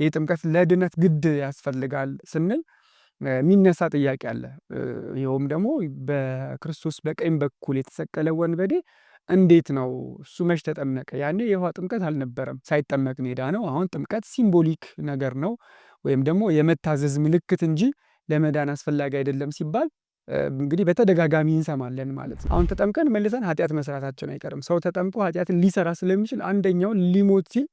ይህ ጥምቀት ለድነት ግድ ያስፈልጋል ስንል የሚነሳ ጥያቄ አለ። ይኸውም ደግሞ በክርስቶስ በቀኝ በኩል የተሰቀለ ወንበዴ እንዴት ነው እሱ መች ተጠመቀ? ያኔ የውሃ ጥምቀት አልነበረም፣ ሳይጠመቅ ነው የዳነው። አሁን ጥምቀት ሲምቦሊክ ነገር ነው ወይም ደግሞ የመታዘዝ ምልክት እንጂ ለመዳን አስፈላጊ አይደለም ሲባል እንግዲህ በተደጋጋሚ እንሰማለን ማለት ነው። አሁን ተጠምቀን መልሰን ኃጢአት መስራታችን አይቀርም። ሰው ተጠምቆ ኃጢአትን ሊሰራ ስለሚችል አንደኛው ሊሞት ሲል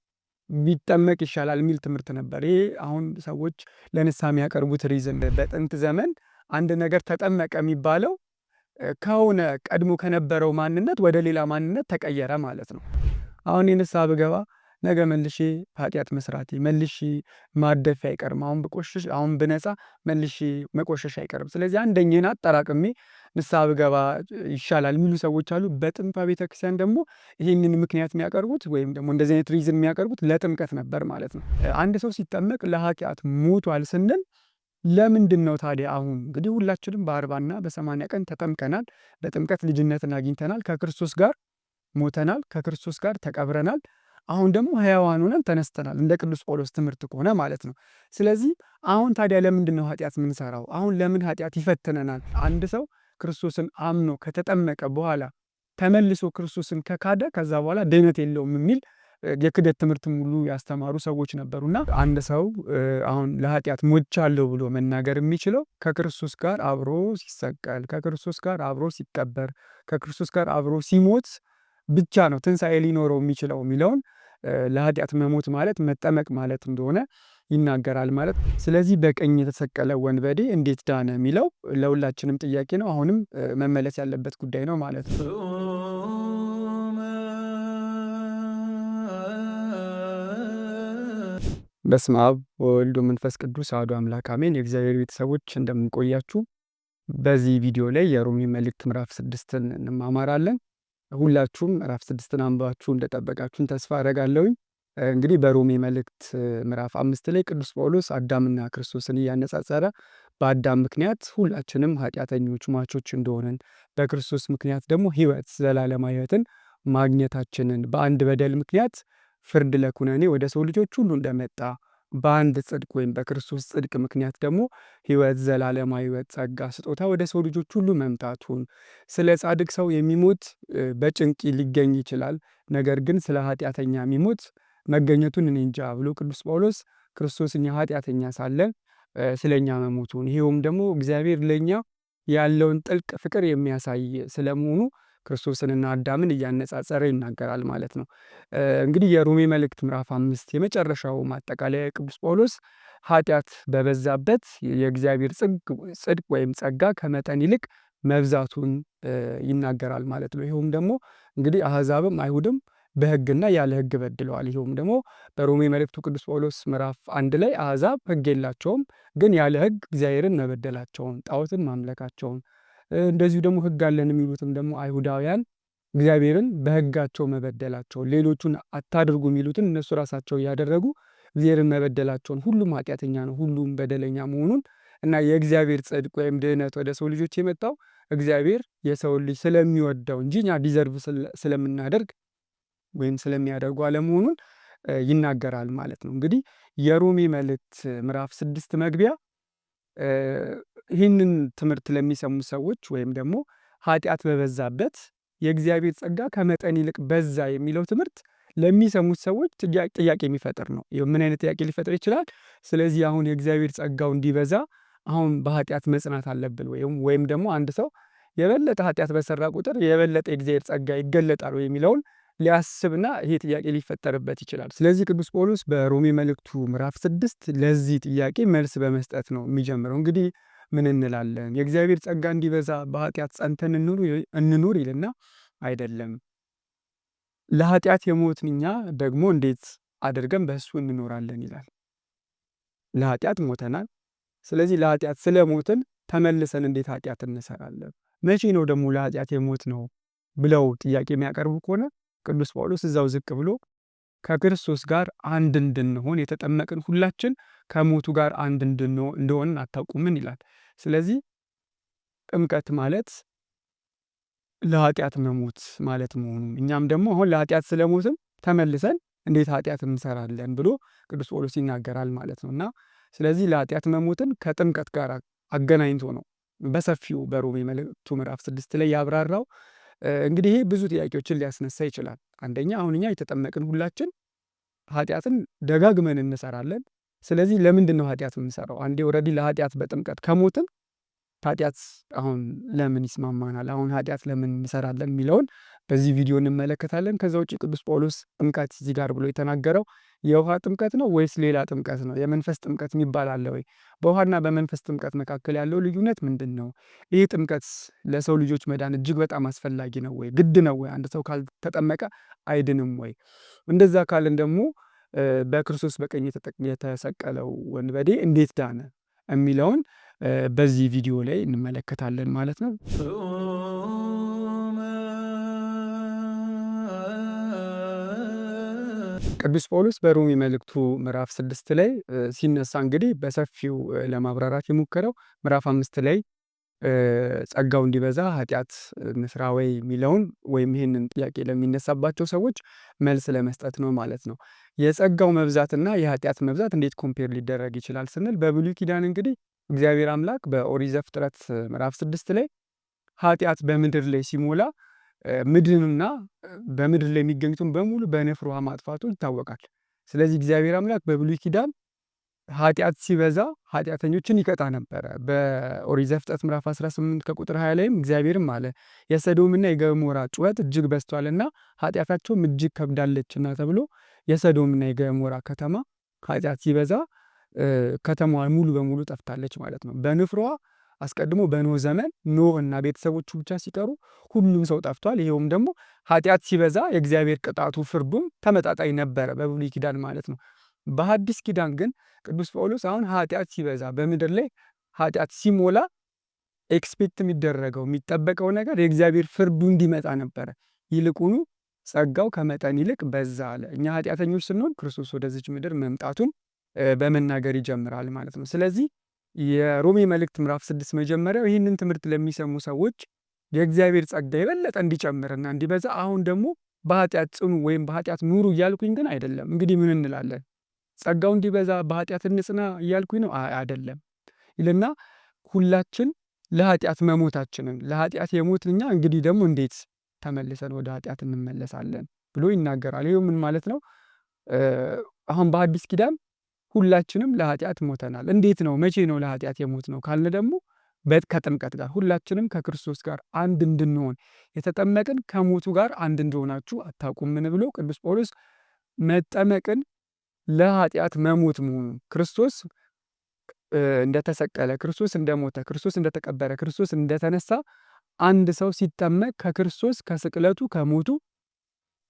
ቢጠመቅ ይሻላል የሚል ትምህርት ነበር። ይሄ አሁን ሰዎች ለንስሐ የሚያቀርቡት ሪዝን። በጥንት ዘመን አንድ ነገር ተጠመቀ የሚባለው ከሆነ ቀድሞ ከነበረው ማንነት ወደ ሌላ ማንነት ተቀየረ ማለት ነው። አሁን የንስሐ ብገባ ነገ መልሼ ኃጢአት መስራቴ መልሼ ማደፌ አይቀርም። አሁን ብቆሽሽ አሁን ብነጻ መልሼ መቆሸሽ አይቀርም። ስለዚህ አንደኛን አጠራቅሜ ንስሐ ብገባ ይሻላል የሚሉ ሰዎች አሉ። በጥንቷ ቤተክርስቲያን ደግሞ ይህንን ምክንያት የሚያቀርቡት ወይም ደግሞ እንደዚህ አይነት ሪዝን የሚያቀርቡት ለጥምቀት ነበር ማለት ነው። አንድ ሰው ሲጠመቅ ለኃጢአት ሞቷል ስንል ለምንድን ነው ታዲያ? አሁን እንግዲህ ሁላችንም በ40 እና በ80 ቀን ተጠምቀናል። በጥምቀት ልጅነትን አግኝተናል። ከክርስቶስ ጋር ሞተናል። ከክርስቶስ ጋር ተቀብረናል። አሁን ደግሞ ሕያዋን ሆነን ተነስተናል፣ እንደ ቅዱስ ጳውሎስ ትምህርት ከሆነ ማለት ነው። ስለዚህ አሁን ታዲያ ለምንድን ነው ኃጢአት የምንሰራው? አሁን ለምን ኃጢአት ይፈትነናል? አንድ ሰው ክርስቶስን አምኖ ከተጠመቀ በኋላ ተመልሶ ክርስቶስን ከካደ ከዛ በኋላ ድነት የለውም የሚል የክደት ትምህርት ሙሉ ያስተማሩ ሰዎች ነበሩና አንድ ሰው አሁን ለኃጢአት ሞቻለሁ ብሎ መናገር የሚችለው ከክርስቶስ ጋር አብሮ ሲሰቀል፣ ከክርስቶስ ጋር አብሮ ሲቀበር፣ ከክርስቶስ ጋር አብሮ ሲሞት ብቻ ነው ትንሣኤ ሊኖረው የሚችለው የሚለውን ለኃጢአት መሞት ማለት መጠመቅ ማለት እንደሆነ ይናገራል ማለት። ስለዚህ በቀኝ የተሰቀለ ወንበዴ እንዴት ዳነ የሚለው ለሁላችንም ጥያቄ ነው። አሁንም መመለስ ያለበት ጉዳይ ነው ማለት ነው። በስመ አብ ወወልድ ወመንፈስ ቅዱስ አሐዱ አምላክ አሜን። የእግዚአብሔር ቤተሰቦች እንደምንቆያችሁ፣ በዚህ ቪዲዮ ላይ የሮሜ መልእክት ምዕራፍ 6ን እንማማራለን። ሁላችሁም ምዕራፍ 6ን አንባችሁ እንደጠበቃችሁን ተስፋ አደርጋለሁኝ። እንግዲህ በሮሜ መልእክት ምዕራፍ 5 ላይ ቅዱስ ጳውሎስ አዳምና ክርስቶስን እያነጻጸረ በአዳም ምክንያት ሁላችንም ኃጢአተኞች ሟቾች እንደሆንን በክርስቶስ ምክንያት ደግሞ ሕይወት ዘላለማዊ ሕይወትን ማግኘታችንን በአንድ በደል ምክንያት ፍርድ ለኩነኔ ወደ ሰው ልጆች ሁሉ እንደመጣ በአንድ ጽድቅ ወይም በክርስቶስ ጽድቅ ምክንያት ደግሞ ሕይወት ዘላለማዊ ሕይወት ጸጋ ስጦታ ወደ ሰው ልጆች ሁሉ መምጣቱን፣ ስለ ጻድቅ ሰው የሚሞት በጭንቅ ሊገኝ ይችላል፣ ነገር ግን ስለ ኃጢአተኛ የሚሞት መገኘቱን እኔ እንጃ ብሎ ቅዱስ ጳውሎስ ክርስቶስ እኛ ኃጢአተኛ ሳለን ስለኛ መሞቱን፣ ይሄውም ደግሞ እግዚአብሔር ለኛ ያለውን ጥልቅ ፍቅር የሚያሳይ ስለመሆኑ ክርስቶስንና አዳምን እያነጻጸረ ይናገራል ማለት ነው። እንግዲህ የሮሜ መልእክት ምዕራፍ 5 የመጨረሻው ማጠቃለያ ቅዱስ ጳውሎስ ኃጢአት በበዛበት የእግዚአብሔር ጽድቅ ወይም ጸጋ ከመጠን ይልቅ መብዛቱን ይናገራል ማለት ነው። ይኸውም ደግሞ እንግዲህ አሕዛብም አይሁድም በሕግና ያለ ሕግ በድለዋል። ይኸውም ደግሞ በሮሜ መልእክቱ ቅዱስ ጳውሎስ ምዕራፍ 1 ላይ አሕዛብ ሕግ የላቸውም፣ ግን ያለ ሕግ እግዚአብሔርን መበደላቸውን ጣዖትን ማምለካቸውን እንደዚሁ ደግሞ ሕግ አለን የሚሉትም ደግሞ አይሁዳውያን እግዚአብሔርን በሕጋቸው መበደላቸውን ሌሎቹን አታድርጉ የሚሉትን እነሱ ራሳቸው እያደረጉ እግዚአብሔርን መበደላቸውን ሁሉም ኃጢአተኛ ነው፣ ሁሉም በደለኛ መሆኑን እና የእግዚአብሔር ጽድቅ ወይም ድህነት ወደ ሰው ልጆች የመጣው እግዚአብሔር የሰው ልጅ ስለሚወደው እንጂ እኛ ዲዘርቭ ስለምናደርግ ወይም ስለሚያደርጉ አለመሆኑን ይናገራል ማለት ነው። እንግዲህ የሮሜ መልእክት ምዕራፍ 6 መግቢያ ይህንን ትምህርት ለሚሰሙ ሰዎች ወይም ደግሞ ኃጢአት በበዛበት የእግዚአብሔር ጸጋ ከመጠን ይልቅ በዛ የሚለው ትምህርት ለሚሰሙት ሰዎች ጥያቄ የሚፈጥር ነው። ምን አይነት ጥያቄ ሊፈጥር ይችላል? ስለዚህ አሁን የእግዚአብሔር ጸጋው እንዲበዛ አሁን በኃጢአት መጽናት አለብን ወይም ደግሞ አንድ ሰው የበለጠ ኃጢአት በሰራ ቁጥር የበለጠ የእግዚአብሔር ጸጋ ይገለጣል የሚለውን ሊያስብና ይሄ ጥያቄ ሊፈጠርበት ይችላል። ስለዚህ ቅዱስ ጳውሎስ በሮሜ መልእክቱ ምዕራፍ 6 ለዚህ ጥያቄ መልስ በመስጠት ነው የሚጀምረው። እንግዲህ ምን እንላለን? የእግዚአብሔር ጸጋ እንዲበዛ በኃጢአት ጸንተን እንኑር ይልና አይደለም፣ ለኃጢአት የሞትን እኛ ደግሞ እንዴት አድርገን በእሱ እንኖራለን ይላል። ለኃጢአት ሞተናል። ስለዚህ ለኃጢአት ስለሞትን ተመልሰን እንዴት ኃጢአት እንሰራለን? መቼ ነው ደግሞ ለኃጢአት የሞት ነው ብለው ጥያቄ የሚያቀርቡ ከሆነ ቅዱስ ጳውሎስ እዛው ዝቅ ብሎ ከክርስቶስ ጋር አንድ እንድንሆን የተጠመቅን ሁላችን ከሞቱ ጋር አንድ እንደሆንን አታውቁምን ይላል። ስለዚህ ጥምቀት ማለት ለኃጢአት መሞት ማለት መሆኑ እኛም ደግሞ አሁን ለኃጢአት ስለሞትን ተመልሰን እንዴት ኃጢአት እንሰራለን ብሎ ቅዱስ ጳውሎስ ይናገራል ማለት ነው። እና ስለዚህ ለኃጢአት መሞትን ከጥምቀት ጋር አገናኝቶ ነው በሰፊው በሮሜ መልእክቱ ምዕራፍ 6 ላይ ያብራራው። እንግዲህ ይሄ ብዙ ጥያቄዎችን ሊያስነሳ ይችላል። አንደኛ አሁን እኛ የተጠመቅን ሁላችን ኃጢአትን ደጋግመን እንሰራለን። ስለዚህ ለምንድን ነው ኃጢአት የምንሰራው? አንዴ ኦልሬዲ ለኃጢአት በጥምቀት ከሞትን ኃጢአት አሁን ለምን ይስማማናል? አሁን ኃጢአት ለምን እንሰራለን የሚለውን በዚህ ቪዲዮ እንመለከታለን። ከዛ ውጭ ቅዱስ ጳውሎስ ጥምቀት እዚህ ጋር ብሎ የተናገረው የውሃ ጥምቀት ነው ወይስ ሌላ ጥምቀት ነው? የመንፈስ ጥምቀት የሚባል አለ ወይ? በውሃና በመንፈስ ጥምቀት መካከል ያለው ልዩነት ምንድን ነው? ይህ ጥምቀት ለሰው ልጆች መዳን እጅግ በጣም አስፈላጊ ነው ወይ? ግድ ነው ወይ? አንድ ሰው ካልተጠመቀ አይድንም ወይ? እንደዛ ካልን ደግሞ በክርስቶስ በቀኝ የተሰቀለው ወንበዴ እንዴት ዳነ የሚለውን በዚህ ቪዲዮ ላይ እንመለከታለን ማለት ነው። ቅዱስ ጳውሎስ በሮሜ መልእክቱ ምዕራፍ 6 ላይ ሲነሳ እንግዲህ በሰፊው ለማብራራት የሞከረው ምዕራፍ 5 ላይ ጸጋው እንዲበዛ ኃጢአት እንስራ ወይ የሚለውን ወይም ይህንን ጥያቄ ለሚነሳባቸው ሰዎች መልስ ለመስጠት ነው ማለት ነው። የጸጋው መብዛትና የኃጢአት መብዛት እንዴት ኮምፔር ሊደረግ ይችላል ስንል በብሉይ ኪዳን እንግዲህ እግዚአብሔር አምላክ በኦሪት ዘፍጥረት ምዕራፍ 6 ላይ ኃጢአት በምድር ላይ ሲሞላ ምድርንና በምድር ላይ የሚገኙትን በሙሉ በንፍር ውሃ ማጥፋቱ ይታወቃል። ስለዚህ እግዚአብሔር አምላክ በብሉይ ኪዳን ኃጢአት ሲበዛ ኃጢአተኞችን ይቀጣ ነበረ። በኦሪት ዘፍጥረት ምዕራፍ 18 ከቁጥር 20 ላይም እግዚአብሔርም አለ የሰዶምና የገሞራ ጩኸት እጅግ በዝቷልና ኃጢአታቸውም እጅግ ከብዳለችና ተብሎ የሰዶምና የገሞራ ከተማ ኃጢአት ሲበዛ ከተማዋ ሙሉ በሙሉ ጠፍታለች ማለት ነው። በንፍሯ አስቀድሞ በኖህ ዘመን ኖህ እና ቤተሰቦቹ ብቻ ሲቀሩ ሁሉም ሰው ጠፍቷል። ይኸውም ደግሞ ኃጢአት ሲበዛ የእግዚአብሔር ቅጣቱ ፍርዱም ተመጣጣኝ ነበረ በብሉይ ኪዳን ማለት ነው። በሐዲስ ኪዳን ግን ቅዱስ ጳውሎስ አሁን ኃጢአት ሲበዛ በምድር ላይ ኃጢአት ሲሞላ ኤክስፔክት የሚደረገው የሚጠበቀው ነገር የእግዚአብሔር ፍርዱ እንዲመጣ ነበረ። ይልቁኑ ጸጋው ከመጠን ይልቅ በዛ አለ። እኛ ኃጢአተኞች ስንሆን ክርስቶስ ወደዚች ምድር መምጣቱን በመናገር ይጀምራል ማለት ነው። ስለዚህ የሮሜ መልእክት ምዕራፍ 6 መጀመሪያው ይህንን ትምህርት ለሚሰሙ ሰዎች የእግዚአብሔር ጸጋ የበለጠ እንዲጨምርና እንዲበዛ አሁን ደግሞ በኃጢአት ጽኑ ወይም በኃጢአት ኑሩ እያልኩኝ ግን አይደለም። እንግዲህ ምን እንላለን? ጸጋው እንዲበዛ በኃጢአት እንጽና እያልኩኝ ነው አይደለም ይልና ሁላችን ለኃጢአት መሞታችንን ለኃጢአት የሞትን እኛ እንግዲህ ደግሞ እንዴት ተመልሰን ወደ ኃጢአት እንመለሳለን ብሎ ይናገራል። ይኸው ምን ማለት ነው? አሁን በአዲስ ኪዳን ሁላችንም ለኃጢአት ሞተናል። እንዴት ነው? መቼ ነው ለኃጢአት የሞት ነው ካልን ደግሞ ከጥምቀት ጋር ሁላችንም ከክርስቶስ ጋር አንድ እንድንሆን የተጠመቅን ከሞቱ ጋር አንድ እንደሆናችሁ አታውቁምን ብሎ ቅዱስ ጳውሎስ መጠመቅን ለኃጢአት መሞት መሆኑን ክርስቶስ እንደተሰቀለ፣ ክርስቶስ እንደሞተ፣ ክርስቶስ እንደተቀበረ፣ ክርስቶስ እንደተነሳ አንድ ሰው ሲጠመቅ ከክርስቶስ ከስቅለቱ ከሞቱ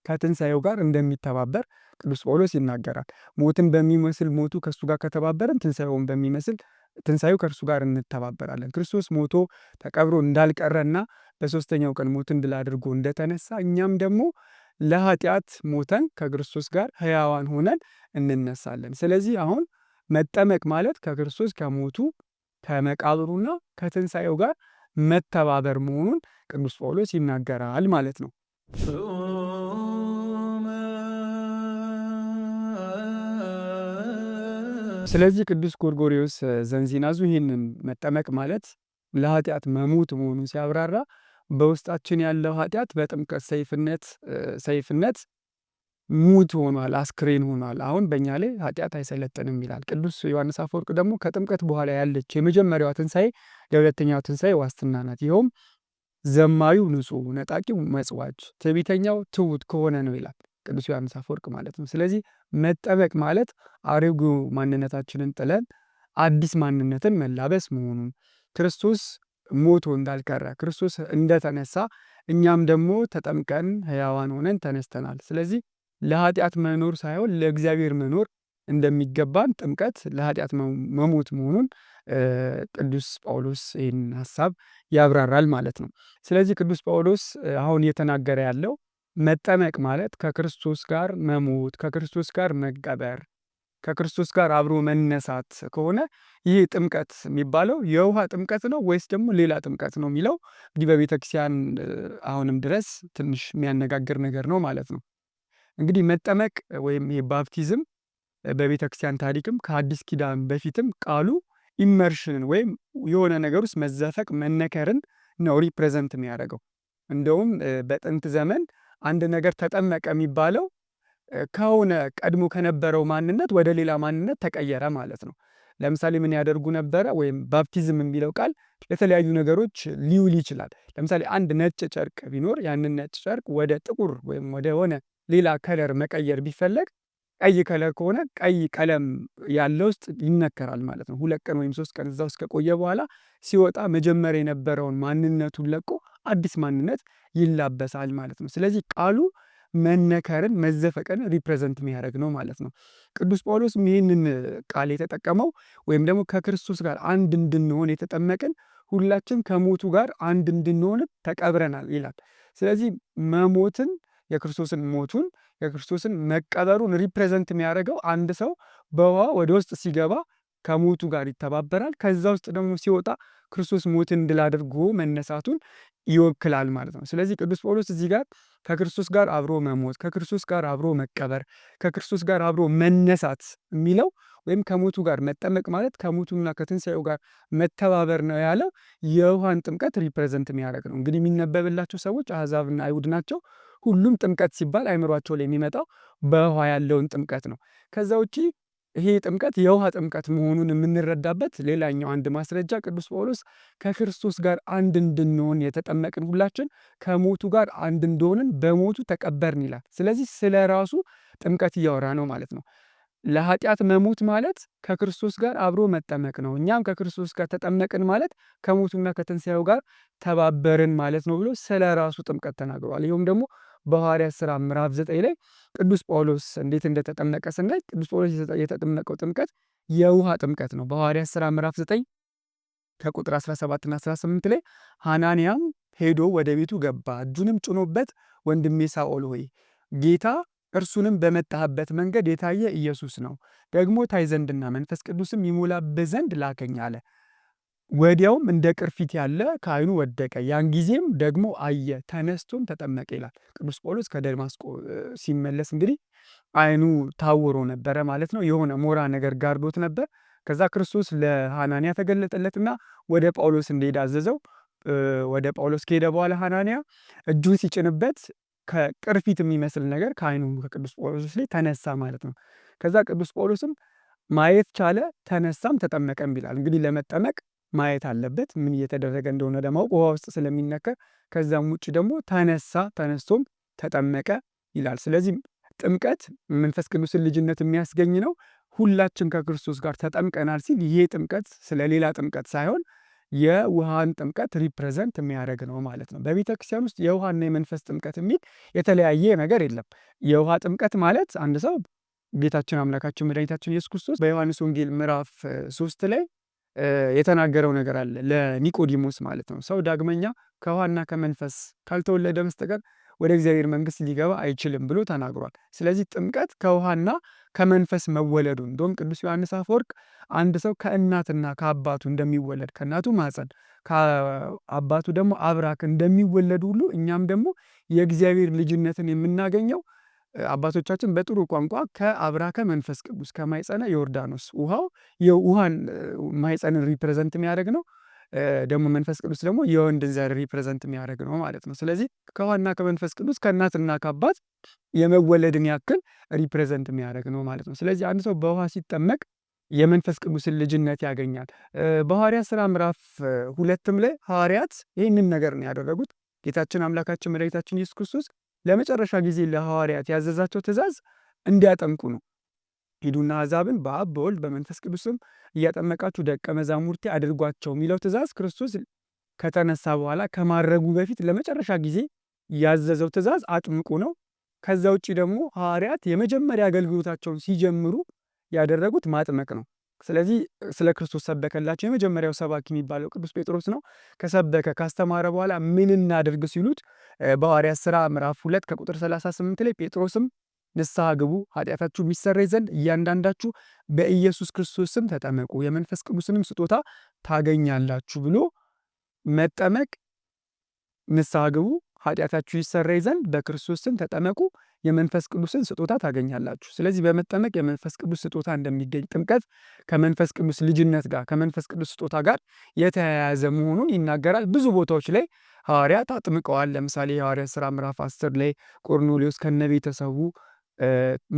ከትንሣኤው ጋር እንደሚተባበር ቅዱስ ጳውሎስ ይናገራል። ሞትን በሚመስል ሞቱ ከእሱ ጋር ከተባበረን ትንሣኤውን በሚመስል ትንሣኤው ከእርሱ ጋር እንተባበራለን። ክርስቶስ ሞቶ ተቀብሮ እንዳልቀረና በሦስተኛው ቀን ሞትን ድል አድርጎ እንደተነሳ እኛም ደግሞ ለኃጢአት ሞተን ከክርስቶስ ጋር ሕያዋን ሆነን እንነሳለን። ስለዚህ አሁን መጠመቅ ማለት ከክርስቶስ ከሞቱ ከመቃብሩና ከትንሣኤው ጋር መተባበር መሆኑን ቅዱስ ጳውሎስ ይናገራል ማለት ነው። ስለዚህ ቅዱስ ጎርጎርዮስ ዘንዚናዙ ይህንን መጠመቅ ማለት ለኃጢአት መሞት መሆኑን ሲያብራራ በውስጣችን ያለው ኃጢአት በጥምቀት ሰይፍነት ሙት ሆኗል፣ አስክሬን ሆኗል። አሁን በእኛ ላይ ኃጢአት አይሰለጥንም ይላል። ቅዱስ ዮሐንስ አፈወርቅ ደግሞ ከጥምቀት በኋላ ያለች የመጀመሪያዋ ትንሣኤ ለሁለተኛው ትንሣኤ ዋስትና ናት። ይኸውም ዘማዊው ንጹሕ፣ ነጣቂው መጽዋች፣ ትዕቢተኛው ትሑት ከሆነ ነው ይላል ቅዱስ ዮሐንስ አፈወርቅ ማለት ነው። ስለዚህ መጠመቅ ማለት አሮጌው ማንነታችንን ጥለን አዲስ ማንነትን መላበስ መሆኑን ክርስቶስ ሞቶ እንዳልቀረ ክርስቶስ እንደተነሳ እኛም ደግሞ ተጠምቀን ሕያዋን ሆነን ተነስተናል። ስለዚህ ለኃጢአት መኖር ሳይሆን ለእግዚአብሔር መኖር እንደሚገባን ጥምቀት ለኃጢአት መሞት መሆኑን ቅዱስ ጳውሎስ ይህን ሀሳብ ያብራራል ማለት ነው። ስለዚህ ቅዱስ ጳውሎስ አሁን እየተናገረ ያለው መጠመቅ ማለት ከክርስቶስ ጋር መሞት፣ ከክርስቶስ ጋር መቀበር፣ ከክርስቶስ ጋር አብሮ መነሳት ከሆነ ይህ ጥምቀት የሚባለው የውሃ ጥምቀት ነው ወይስ ደግሞ ሌላ ጥምቀት ነው የሚለው እንግዲህ በቤተ ክርስቲያን አሁንም ድረስ ትንሽ የሚያነጋግር ነገር ነው ማለት ነው። እንግዲህ መጠመቅ ወይም ይሄ ባፕቲዝም በቤተ ክርስቲያን ታሪክም ከአዲስ ኪዳን በፊትም ቃሉ ኢመርሽንን ወይም የሆነ ነገር ውስጥ መዘፈቅ መነከርን ነው ሪፕሬዘንት የሚያደርገው። እንደውም በጥንት ዘመን አንድ ነገር ተጠመቀ የሚባለው ከሆነ ቀድሞ ከነበረው ማንነት ወደ ሌላ ማንነት ተቀየረ ማለት ነው። ለምሳሌ ምን ያደርጉ ነበረ? ወይም ባፕቲዝም የሚለው ቃል ለተለያዩ ነገሮች ሊውል ይችላል። ለምሳሌ አንድ ነጭ ጨርቅ ቢኖር ያንን ነጭ ጨርቅ ወደ ጥቁር ወይም ወደ ሆነ ሌላ ከለር መቀየር ቢፈለግ ቀይ ከለር ከሆነ ቀይ ቀለም ያለው ውስጥ ይነከራል ማለት ነው። 2 ቀን ወይም 3 ቀን እዛ ውስጥ ከቆየ በኋላ ሲወጣ መጀመሪያ የነበረውን ማንነቱን ለቆ አዲስ ማንነት ይላበሳል ማለት ነው። ስለዚህ ቃሉ መነከርን መዘፈቅን ሪፕሬዘንት የሚያደርግ ነው ማለት ነው። ቅዱስ ጳውሎስም ይህንን ቃል የተጠቀመው ወይም ደግሞ ከክርስቶስ ጋር አንድ እንድንሆን የተጠመቅን ሁላችን ከሞቱ ጋር አንድ እንድንሆን ተቀብረናል ይላል። ስለዚህ መሞትን የክርስቶስን ሞቱን የክርስቶስን መቀበሩን ሪፕሬዘንት የሚያደርገው አንድ ሰው በውሃ ወደ ውስጥ ሲገባ ከሞቱ ጋር ይተባበራል። ከዛ ውስጥ ደግሞ ሲወጣ ክርስቶስ ሞትን ድል አድርጎ መነሳቱን ይወክላል ማለት ነው። ስለዚህ ቅዱስ ጳውሎስ እዚህ ጋር ከክርስቶስ ጋር አብሮ መሞት፣ ከክርስቶስ ጋር አብሮ መቀበር፣ ከክርስቶስ ጋር አብሮ መነሳት የሚለው ወይም ከሞቱ ጋር መጠመቅ ማለት ከሞቱና ከትንሣኤው ጋር መተባበር ነው ያለው የውሃን ጥምቀት ሪፕሬዘንት የሚያደርግ ነው። እንግዲህ የሚነበብላቸው ሰዎች አሕዛብና አይሁድ ናቸው። ሁሉም ጥምቀት ሲባል አይምሯቸው ላይ የሚመጣው በውሃ ያለውን ጥምቀት ነው። ከዛ ውጪ ይሄ ጥምቀት የውሃ ጥምቀት መሆኑን የምንረዳበት ሌላኛው አንድ ማስረጃ ቅዱስ ጳውሎስ ከክርስቶስ ጋር አንድ እንድንሆን የተጠመቅን ሁላችን ከሞቱ ጋር አንድ እንደሆንን በሞቱ ተቀበርን ይላል። ስለዚህ ስለ ራሱ ጥምቀት እያወራ ነው ማለት ነው። ለኃጢአት መሞት ማለት ከክርስቶስ ጋር አብሮ መጠመቅ ነው። እኛም ከክርስቶስ ጋር ተጠመቅን ማለት ከሞቱና ከትንሣኤው ጋር ተባበርን ማለት ነው ብሎ ስለ ራሱ ጥምቀት ተናግሯል። ይኸውም ደግሞ በሐዋርያት ሥራ ምዕራፍ 9 ላይ ቅዱስ ጳውሎስ እንዴት እንደተጠመቀ ስናይ ቅዱስ ጳውሎስ የተጠመቀው ጥምቀት የውሃ ጥምቀት ነው። በሐዋርያት ሥራ ምዕራፍ 9 ከቁጥር 17ና 18 ላይ ሐናንያም ሄዶ ወደ ቤቱ ገባ፣ እጁንም ጭኖበት ወንድሜ ሳኦል ሆይ ጌታ እርሱንም በመጣህበት መንገድ የታየ ኢየሱስ ነው፣ ደግሞ ታይ ዘንድና መንፈስ ቅዱስም ይሞላብህ ዘንድ ላከኝ አለ። ወዲያውም እንደ ቅርፊት ያለ ከዓይኑ ወደቀ። ያን ጊዜም ደግሞ አየ፣ ተነስቶም ተጠመቀ ይላል። ቅዱስ ጳውሎስ ከደማስቆ ሲመለስ እንግዲህ ዓይኑ ታውሮ ነበረ ማለት ነው። የሆነ ሞራ ነገር ጋርዶት ነበር። ከዛ ክርስቶስ ለሐናንያ ተገለጠለትና ወደ ጳውሎስ እንዲሄድ አዘዘው። ወደ ጳውሎስ ከሄደ በኋላ ሐናንያ እጁን ሲጭንበት ከቅርፊት የሚመስል ነገር ከዓይኑ ከቅዱስ ጳውሎስ ላይ ተነሳ ማለት ነው። ከዛ ቅዱስ ጳውሎስም ማየት ቻለ፣ ተነሳም ተጠመቀም ይላል። እንግዲህ ለመጠመቅ ማየት አለበት ምን እየተደረገ እንደሆነ ለማወቅ ውሃ ውስጥ ስለሚነከር። ከዛም ውጭ ደግሞ ተነሳ፣ ተነስቶም ተጠመቀ ይላል። ስለዚህ ጥምቀት መንፈስ ቅዱስን ልጅነት የሚያስገኝ ነው። ሁላችን ከክርስቶስ ጋር ተጠምቀናል ሲል ይሄ ጥምቀት ስለሌላ ጥምቀት ሳይሆን የውሃን ጥምቀት ሪፕሬዘንት የሚያደርግ ነው ማለት ነው። በቤተ ክርስቲያን ውስጥ የውሃና የመንፈስ ጥምቀት የሚል የተለያየ ነገር የለም። የውሃ ጥምቀት ማለት አንድ ሰው ጌታችን አምላካችን መድኃኒታችን ኢየሱስ ክርስቶስ በዮሐንስ ወንጌል ምዕራፍ 3 ላይ የተናገረው ነገር አለ ለኒቆዲሞስ ማለት ነው። ሰው ዳግመኛ ከውሃና ከመንፈስ ካልተወለደ በስተቀር ወደ እግዚአብሔር መንግሥት ሊገባ አይችልም ብሎ ተናግሯል። ስለዚህ ጥምቀት ከውሃና ከመንፈስ መወለዱ እንደውም ቅዱስ ዮሐንስ አፈወርቅ አንድ ሰው ከእናትና ከአባቱ እንደሚወለድ ከእናቱ ማፀን ከአባቱ ደግሞ አብራክ እንደሚወለዱ ሁሉ እኛም ደግሞ የእግዚአብሔር ልጅነትን የምናገኘው አባቶቻችን በጥሩ ቋንቋ ከአብራከ መንፈስ ቅዱስ ከማይፀነ ዮርዳኖስ ውሃው የውሃን ማይፀንን ሪፕሬዘንት የሚያደርግ ነው። ደግሞ መንፈስ ቅዱስ ደግሞ የወንድን ዘር ሪፕሬዘንት የሚያደርግ ነው ማለት ነው። ስለዚህ ከውሃና ከመንፈስ ቅዱስ ከእናትና ከአባት የመወለድን ያክል ሪፕሬዘንት የሚያደርግ ነው ማለት ነው። ስለዚህ አንድ ሰው በውሃ ሲጠመቅ የመንፈስ ቅዱስን ልጅነት ያገኛል። በሐዋርያት ሥራ ምዕራፍ 2 ላይ ሐዋርያት ይህንን ነገር ነው ያደረጉት። ጌታችን አምላካችን መድኃኒታችን ኢየሱስ ክርስቶስ ለመጨረሻ ጊዜ ለሐዋርያት ያዘዛቸው ትእዛዝ እንዲያጠምቁ ነው። ሂዱና አሕዛብን በአብ በወልድ በመንፈስ ቅዱስም እያጠመቃችሁ ደቀ መዛሙርቴ አድርጓቸው የሚለው ትእዛዝ ክርስቶስ ከተነሳ በኋላ ከማድረጉ በፊት ለመጨረሻ ጊዜ ያዘዘው ትእዛዝ አጥምቁ ነው። ከዛ ውጭ ደግሞ ሐዋርያት የመጀመሪያ አገልግሎታቸውን ሲጀምሩ ያደረጉት ማጥመቅ ነው። ስለዚህ ስለ ክርስቶስ ሰበከላቸው። የመጀመሪያው ሰባኪ የሚባለው ቅዱስ ጴጥሮስ ነው። ከሰበከ ካስተማረ በኋላ ምን እናድርግ ሲሉት በሐዋርያት ሥራ ምዕራፍ 2 ከቁጥር 38 ላይ ጴጥሮስም ንስሐ ግቡ ኃጢአታችሁ የሚሰረይ ዘንድ እያንዳንዳችሁ በኢየሱስ ክርስቶስ ስም ተጠመቁ የመንፈስ ቅዱስንም ስጦታ ታገኛላችሁ ብሎ መጠመቅ፣ ንስሐ ግቡ ኃጢአታችሁ ይሰረይ ዘንድ በክርስቶስ ስም ተጠመቁ የመንፈስ ቅዱስን ስጦታ ታገኛላችሁ። ስለዚህ በመጠመቅ የመንፈስ ቅዱስ ስጦታ እንደሚገኝ ጥምቀት ከመንፈስ ቅዱስ ልጅነት ጋር ከመንፈስ ቅዱስ ስጦታ ጋር የተያያዘ መሆኑን ይናገራል። ብዙ ቦታዎች ላይ ሐዋርያት አጥምቀዋል። ለምሳሌ የሐዋርያት ሥራ ምዕራፍ 10 ላይ ቆርኔሌዎስ ከነቤተሰቡ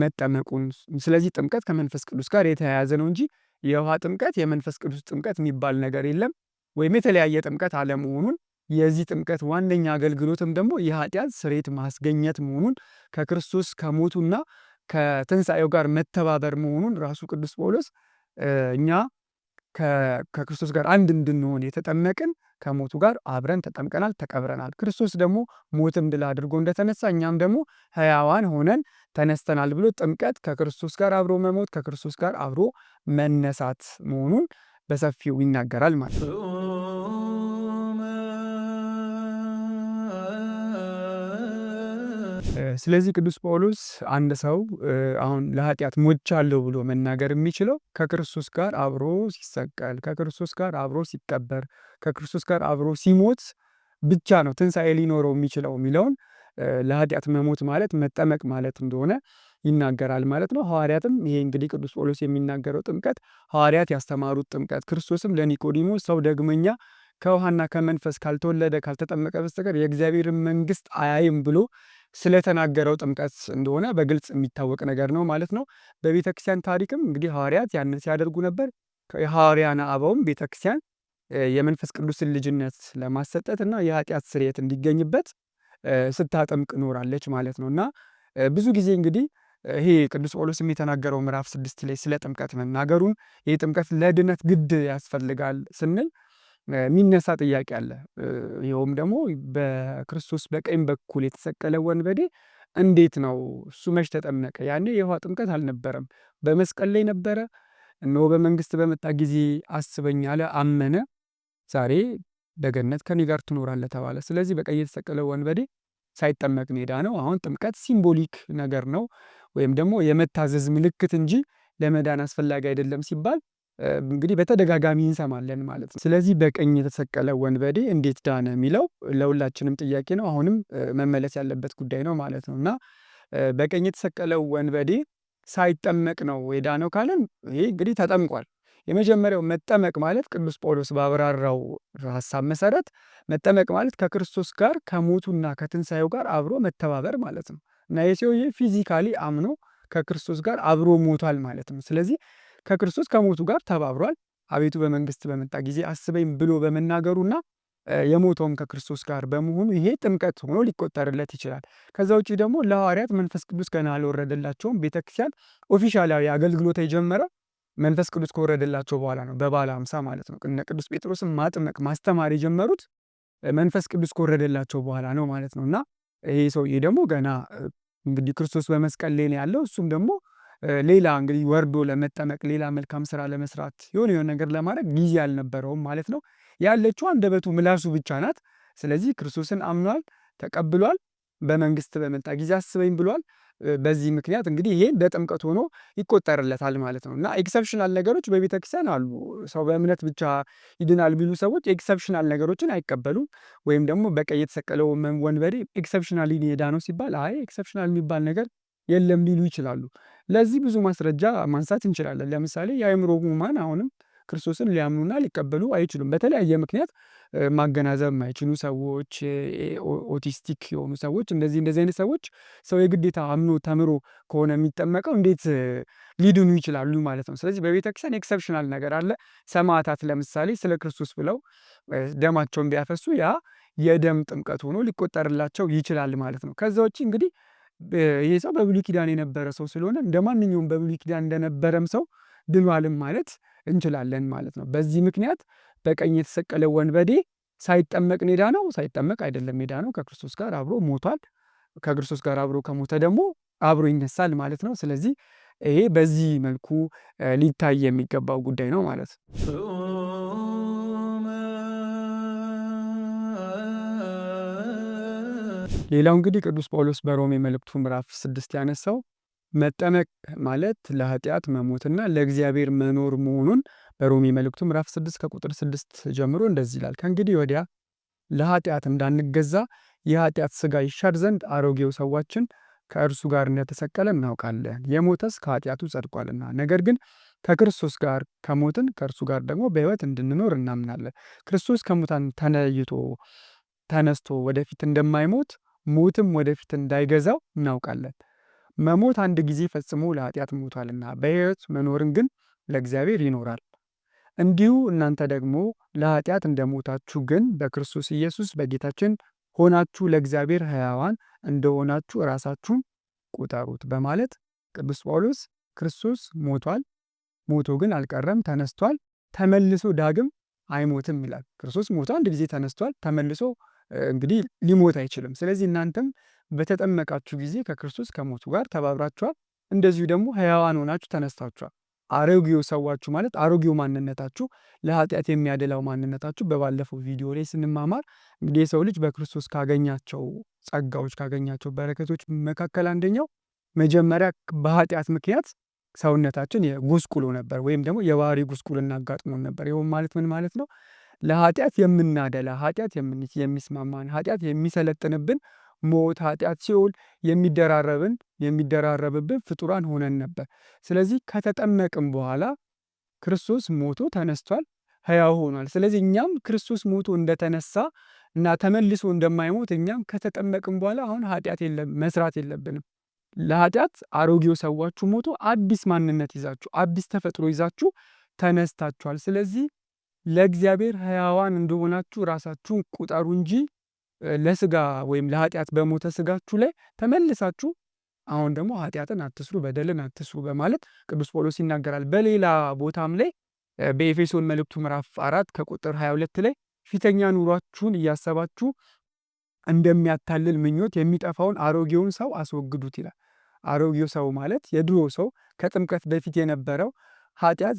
መጠመቁን። ስለዚህ ጥምቀት ከመንፈስ ቅዱስ ጋር የተያያዘ ነው እንጂ የውሃ ጥምቀት የመንፈስ ቅዱስ ጥምቀት የሚባል ነገር የለም፣ ወይም የተለያየ ጥምቀት አለመሆኑን። የዚህ ጥምቀት ዋነኛ አገልግሎትም ደግሞ የኃጢአት ስርየት ማስገኘት መሆኑን ከክርስቶስ ከሞቱና ከትንሣኤው ጋር መተባበር መሆኑን ራሱ ቅዱስ ጳውሎስ እኛ ከክርስቶስ ጋር አንድ እንድንሆን የተጠመቅን ከሞቱ ጋር አብረን ተጠምቀናል፣ ተቀብረናል። ክርስቶስ ደግሞ ሞትን ድል አድርጎ እንደተነሳ እኛም ደግሞ ሕያዋን ሆነን ተነስተናል ብሎ ጥምቀት ከክርስቶስ ጋር አብሮ መሞት ከክርስቶስ ጋር አብሮ መነሳት መሆኑን በሰፊው ይናገራል ማለት ነው። ስለዚህ ቅዱስ ጳውሎስ አንድ ሰው አሁን ለኃጢአት ሞቻለሁ ብሎ መናገር የሚችለው ከክርስቶስ ጋር አብሮ ሲሰቀል፣ ከክርስቶስ ጋር አብሮ ሲቀበር፣ ከክርስቶስ ጋር አብሮ ሲሞት ብቻ ነው ትንሣኤ ሊኖረው የሚችለው የሚለውን ለኃጢአት መሞት ማለት መጠመቅ ማለት እንደሆነ ይናገራል ማለት ነው። ሐዋርያትም ይሄ እንግዲህ ቅዱስ ጳውሎስ የሚናገረው ጥምቀት ሐዋርያት ያስተማሩት ጥምቀት ክርስቶስም ለኒቆዲሞስ ሰው ደግመኛ ከውሃና ከመንፈስ ካልተወለደ ካልተጠመቀ በስተቀር የእግዚአብሔርን መንግሥት አያይም ብሎ ስለተናገረው ጥምቀት እንደሆነ በግልጽ የሚታወቅ ነገር ነው ማለት ነው። በቤተ ክርስቲያን ታሪክም እንግዲህ ሐዋርያት ያንን ሲያደርጉ ነበር። የሐዋርያነ አበውም ቤተ ክርስቲያን የመንፈስ ቅዱስን ልጅነት ለማሰጠት እና የኃጢአት ስርየት እንዲገኝበት ስታጠምቅ ኖራለች ማለት ነው። እና ብዙ ጊዜ እንግዲህ ይሄ ቅዱስ ጳውሎስም የተናገረው ምዕራፍ 6 ላይ ስለ ጥምቀት መናገሩን ይህ ጥምቀት ለድነት ግድ ያስፈልጋል ስንል የሚነሳ ጥያቄ አለ። ይኸውም ደግሞ በክርስቶስ በቀኝ በኩል የተሰቀለ ወንበዴ እንዴት ነው እሱ መች ተጠመቀ? ያኔ የውሃ ጥምቀት አልነበረም፣ በመስቀል ላይ ነበረ። እነሆ በመንግስት በመጣ ጊዜ አስበኝ አለ፣ አመነ፣ ዛሬ በገነት ከኔ ጋር ትኖራለህ ተባለ። ስለዚህ በቀኝ የተሰቀለ ወንበዴ ሳይጠመቅ ሜዳ ነው። አሁን ጥምቀት ሲምቦሊክ ነገር ነው ወይም ደግሞ የመታዘዝ ምልክት እንጂ ለመዳን አስፈላጊ አይደለም ሲባል እንግዲህ በተደጋጋሚ እንሰማለን ማለት ነው። ስለዚህ በቀኝ የተሰቀለ ወንበዴ እንዴት ዳነ የሚለው ለሁላችንም ጥያቄ ነው። አሁንም መመለስ ያለበት ጉዳይ ነው ማለት ነው። እና በቀኝ የተሰቀለው ወንበዴ ሳይጠመቅ ነው የዳነው ካለን ይሄ እንግዲህ ተጠምቋል። የመጀመሪያው መጠመቅ ማለት ቅዱስ ጳውሎስ ባብራራው ሀሳብ መሰረት መጠመቅ ማለት ከክርስቶስ ጋር ከሞቱና ከትንሣኤው ጋር አብሮ መተባበር ማለት ነው። እና የሰውዬ ፊዚካሊ አምኖ ከክርስቶስ ጋር አብሮ ሞቷል ማለት ነው። ስለዚህ ከክርስቶስ ከሞቱ ጋር ተባብሯል። አቤቱ በመንግስት በመጣ ጊዜ አስበኝ ብሎ በመናገሩና የሞተውም ከክርስቶስ ጋር በመሆኑ ይሄ ጥምቀት ሆኖ ሊቆጠርለት ይችላል። ከዛ ውጭ ደግሞ ለሐዋርያት መንፈስ ቅዱስ ገና አልወረደላቸውም። ቤተክርስቲያን ኦፊሻላዊ አገልግሎት የጀመረው መንፈስ ቅዱስ ከወረደላቸው በኋላ ነው፣ በበዓለ ሃምሳ ማለት ነው። እነ ቅዱስ ጴጥሮስም ማጥመቅ ማስተማር የጀመሩት መንፈስ ቅዱስ ከወረደላቸው በኋላ ነው ማለት ነው። እና ይሄ ሰውዬ ደግሞ ገና እንግዲህ ክርስቶስ በመስቀል ላይ ነው ያለው። እሱም ደግሞ ሌላ እንግዲህ ወርዶ ለመጠመቅ ሌላ መልካም ስራ ለመስራት የሆነ ነገር ለማድረግ ጊዜ አልነበረውም ማለት ነው። ያለችው አንደበቱ ምላሱ ብቻ ናት። ስለዚህ ክርስቶስን አምኗል፣ ተቀብሏል፣ በመንግስት በመጣ ጊዜ አስበኝ ብሏል። በዚህ ምክንያት እንግዲህ ይሄ በጥምቀት ሆኖ ይቆጠርለታል ማለት ነው። እና ኤክሰፕሽናል ነገሮች በቤተ ክርስቲያን አሉ። ሰው በእምነት ብቻ ይድናል ቢሉ ሰዎች ኤክሰፕሽናል ነገሮችን አይቀበሉም። ወይም ደግሞ በቀኝ የተሰቀለው ወንበዴ ኤክሰፕሽናሊ የዳነው ሲባል አይ ኤክሰፕሽናል የሚባል ነገር የለም ሊሉ ይችላሉ። ለዚህ ብዙ ማስረጃ ማንሳት እንችላለን። ለምሳሌ የአእምሮ ሕሙማን አሁንም ክርስቶስን ሊያምኑና ሊቀበሉ አይችሉም። በተለያየ ምክንያት ማገናዘብ የማይችሉ ሰዎች፣ ኦቲስቲክ የሆኑ ሰዎች፣ እንደዚህ አይነት ሰዎች ሰው የግዴታ አምኖ ተምሮ ከሆነ የሚጠመቀው እንዴት ሊድኑ ይችላሉ ማለት ነው። ስለዚህ በቤተክርስቲያን ኤክሰፕሽናል ነገር አለ። ሰማዕታት ለምሳሌ ስለ ክርስቶስ ብለው ደማቸውን ቢያፈሱ ያ የደም ጥምቀት ሆኖ ሊቆጠርላቸው ይችላል ማለት ነው። ከዛ ውጭ እንግዲህ ይሄ ሰው በብሉይ ኪዳን የነበረ ሰው ስለሆነ እንደ ማንኛውም በብሉይ ኪዳን እንደነበረም ሰው ድኗልም ማለት እንችላለን ማለት ነው። በዚህ ምክንያት በቀኝ የተሰቀለ ወንበዴ ሳይጠመቅ ነው የዳነው? ሳይጠመቅ አይደለም የዳነው፣ ከክርስቶስ ጋር አብሮ ሞቷል። ከክርስቶስ ጋር አብሮ ከሞተ ደግሞ አብሮ ይነሳል ማለት ነው። ስለዚህ ይሄ በዚህ መልኩ ሊታይ የሚገባው ጉዳይ ነው ማለት ነው። ሌላው እንግዲህ ቅዱስ ጳውሎስ በሮሜ መልእክቱ ምዕራፍ 6 ያነሳው መጠመቅ ማለት ለኃጢአት መሞትና ለእግዚአብሔር መኖር መሆኑን በሮሜ መልእክቱ ምዕራፍ 6 ከቁጥር 6 ጀምሮ እንደዚህ ይላል። ከእንግዲህ ወዲያ ለኃጢአት እንዳንገዛ የኃጢአት ሥጋ ይሻር ዘንድ አሮጌው ሰዋችን ከእርሱ ጋር እንደተሰቀለ እናውቃለን። የሞተስ ከኃጢአቱ ጸድቋልና። ነገር ግን ከክርስቶስ ጋር ከሞትን ከእርሱ ጋር ደግሞ በሕይወት እንድንኖር እናምናለን። ክርስቶስ ከሙታን ተለይቶ ተነስቶ ወደፊት እንደማይሞት ሞትም ወደፊት እንዳይገዛው እናውቃለን። መሞት አንድ ጊዜ ፈጽሞ ለኃጢአት ሞቷልና በሕይወት መኖርን ግን ለእግዚአብሔር ይኖራል። እንዲሁ እናንተ ደግሞ ለኃጢአት እንደሞታችሁ ግን በክርስቶስ ኢየሱስ በጌታችን ሆናችሁ ለእግዚአብሔር ሕያዋን እንደሆናችሁ ራሳችሁን ቁጠሩት በማለት ቅዱስ ጳውሎስ ክርስቶስ ሞቷል፣ ሞቶ ግን አልቀረም፣ ተነስቷል፣ ተመልሶ ዳግም አይሞትም ይላል። ክርስቶስ ሞቶ አንድ ጊዜ ተነስቷል፣ ተመልሶ እንግዲህ ሊሞት አይችልም። ስለዚህ እናንተም በተጠመቃችሁ ጊዜ ከክርስቶስ ከሞቱ ጋር ተባብራችኋል፣ እንደዚሁ ደግሞ ሕያዋን ሆናችሁ ተነስታችኋል። አሮጌው ሰዋችሁ ማለት አሮጌው ማንነታችሁ፣ ለኃጢአት የሚያደላው ማንነታችሁ በባለፈው ቪዲዮ ላይ ስንማማር እንግዲህ የሰው ልጅ በክርስቶስ ካገኛቸው ጸጋዎች ካገኛቸው በረከቶች መካከል አንደኛው መጀመሪያ በኃጢአት ምክንያት ሰውነታችን ጉስቁሎ ነበር፣ ወይም ደግሞ የባህሪ ጉስቁልና አጋጥሞን ነበር። ይኸውም ማለት ምን ማለት ነው? ለኃጢአት የምናደላ ኃጢአት የሚስማማን ኃጢአት የሚሰለጥንብን ሞት፣ ኃጢአት፣ ሲኦል የሚደራረብብን ፍጡራን ሆነን ነበር። ስለዚህ ከተጠመቅም በኋላ ክርስቶስ ሞቶ ተነስቷል፣ ሕያው ሆኗል። ስለዚህ እኛም ክርስቶስ ሞቶ እንደተነሳ እና ተመልሶ እንደማይሞት እኛም ከተጠመቅም በኋላ አሁን ኃጢአት መስራት የለብንም። ለኃጢአት አሮጌው ሰዋችሁ ሞቶ አዲስ ማንነት ይዛችሁ አዲስ ተፈጥሮ ይዛችሁ ተነስታችኋል። ስለዚህ ለእግዚአብሔር ሕያዋን እንደሆናችሁ ራሳችሁን ቁጠሩ እንጂ ለስጋ ወይም ለኃጢአት በሞተ ስጋችሁ ላይ ተመልሳችሁ አሁን ደግሞ ኃጢአትን አትስሩ፣ በደልን አትስሩ በማለት ቅዱስ ጳውሎስ ይናገራል። በሌላ ቦታም ላይ በኤፌሶን መልእክቱ ምዕራፍ 4 ከቁጥር 22 ላይ ፊተኛ ኑሯችሁን እያሰባችሁ እንደሚያታልል ምኞት የሚጠፋውን አሮጌውን ሰው አስወግዱት ይላል። አሮጌው ሰው ማለት የድሮ ሰው ከጥምቀት በፊት የነበረው ኃጢአት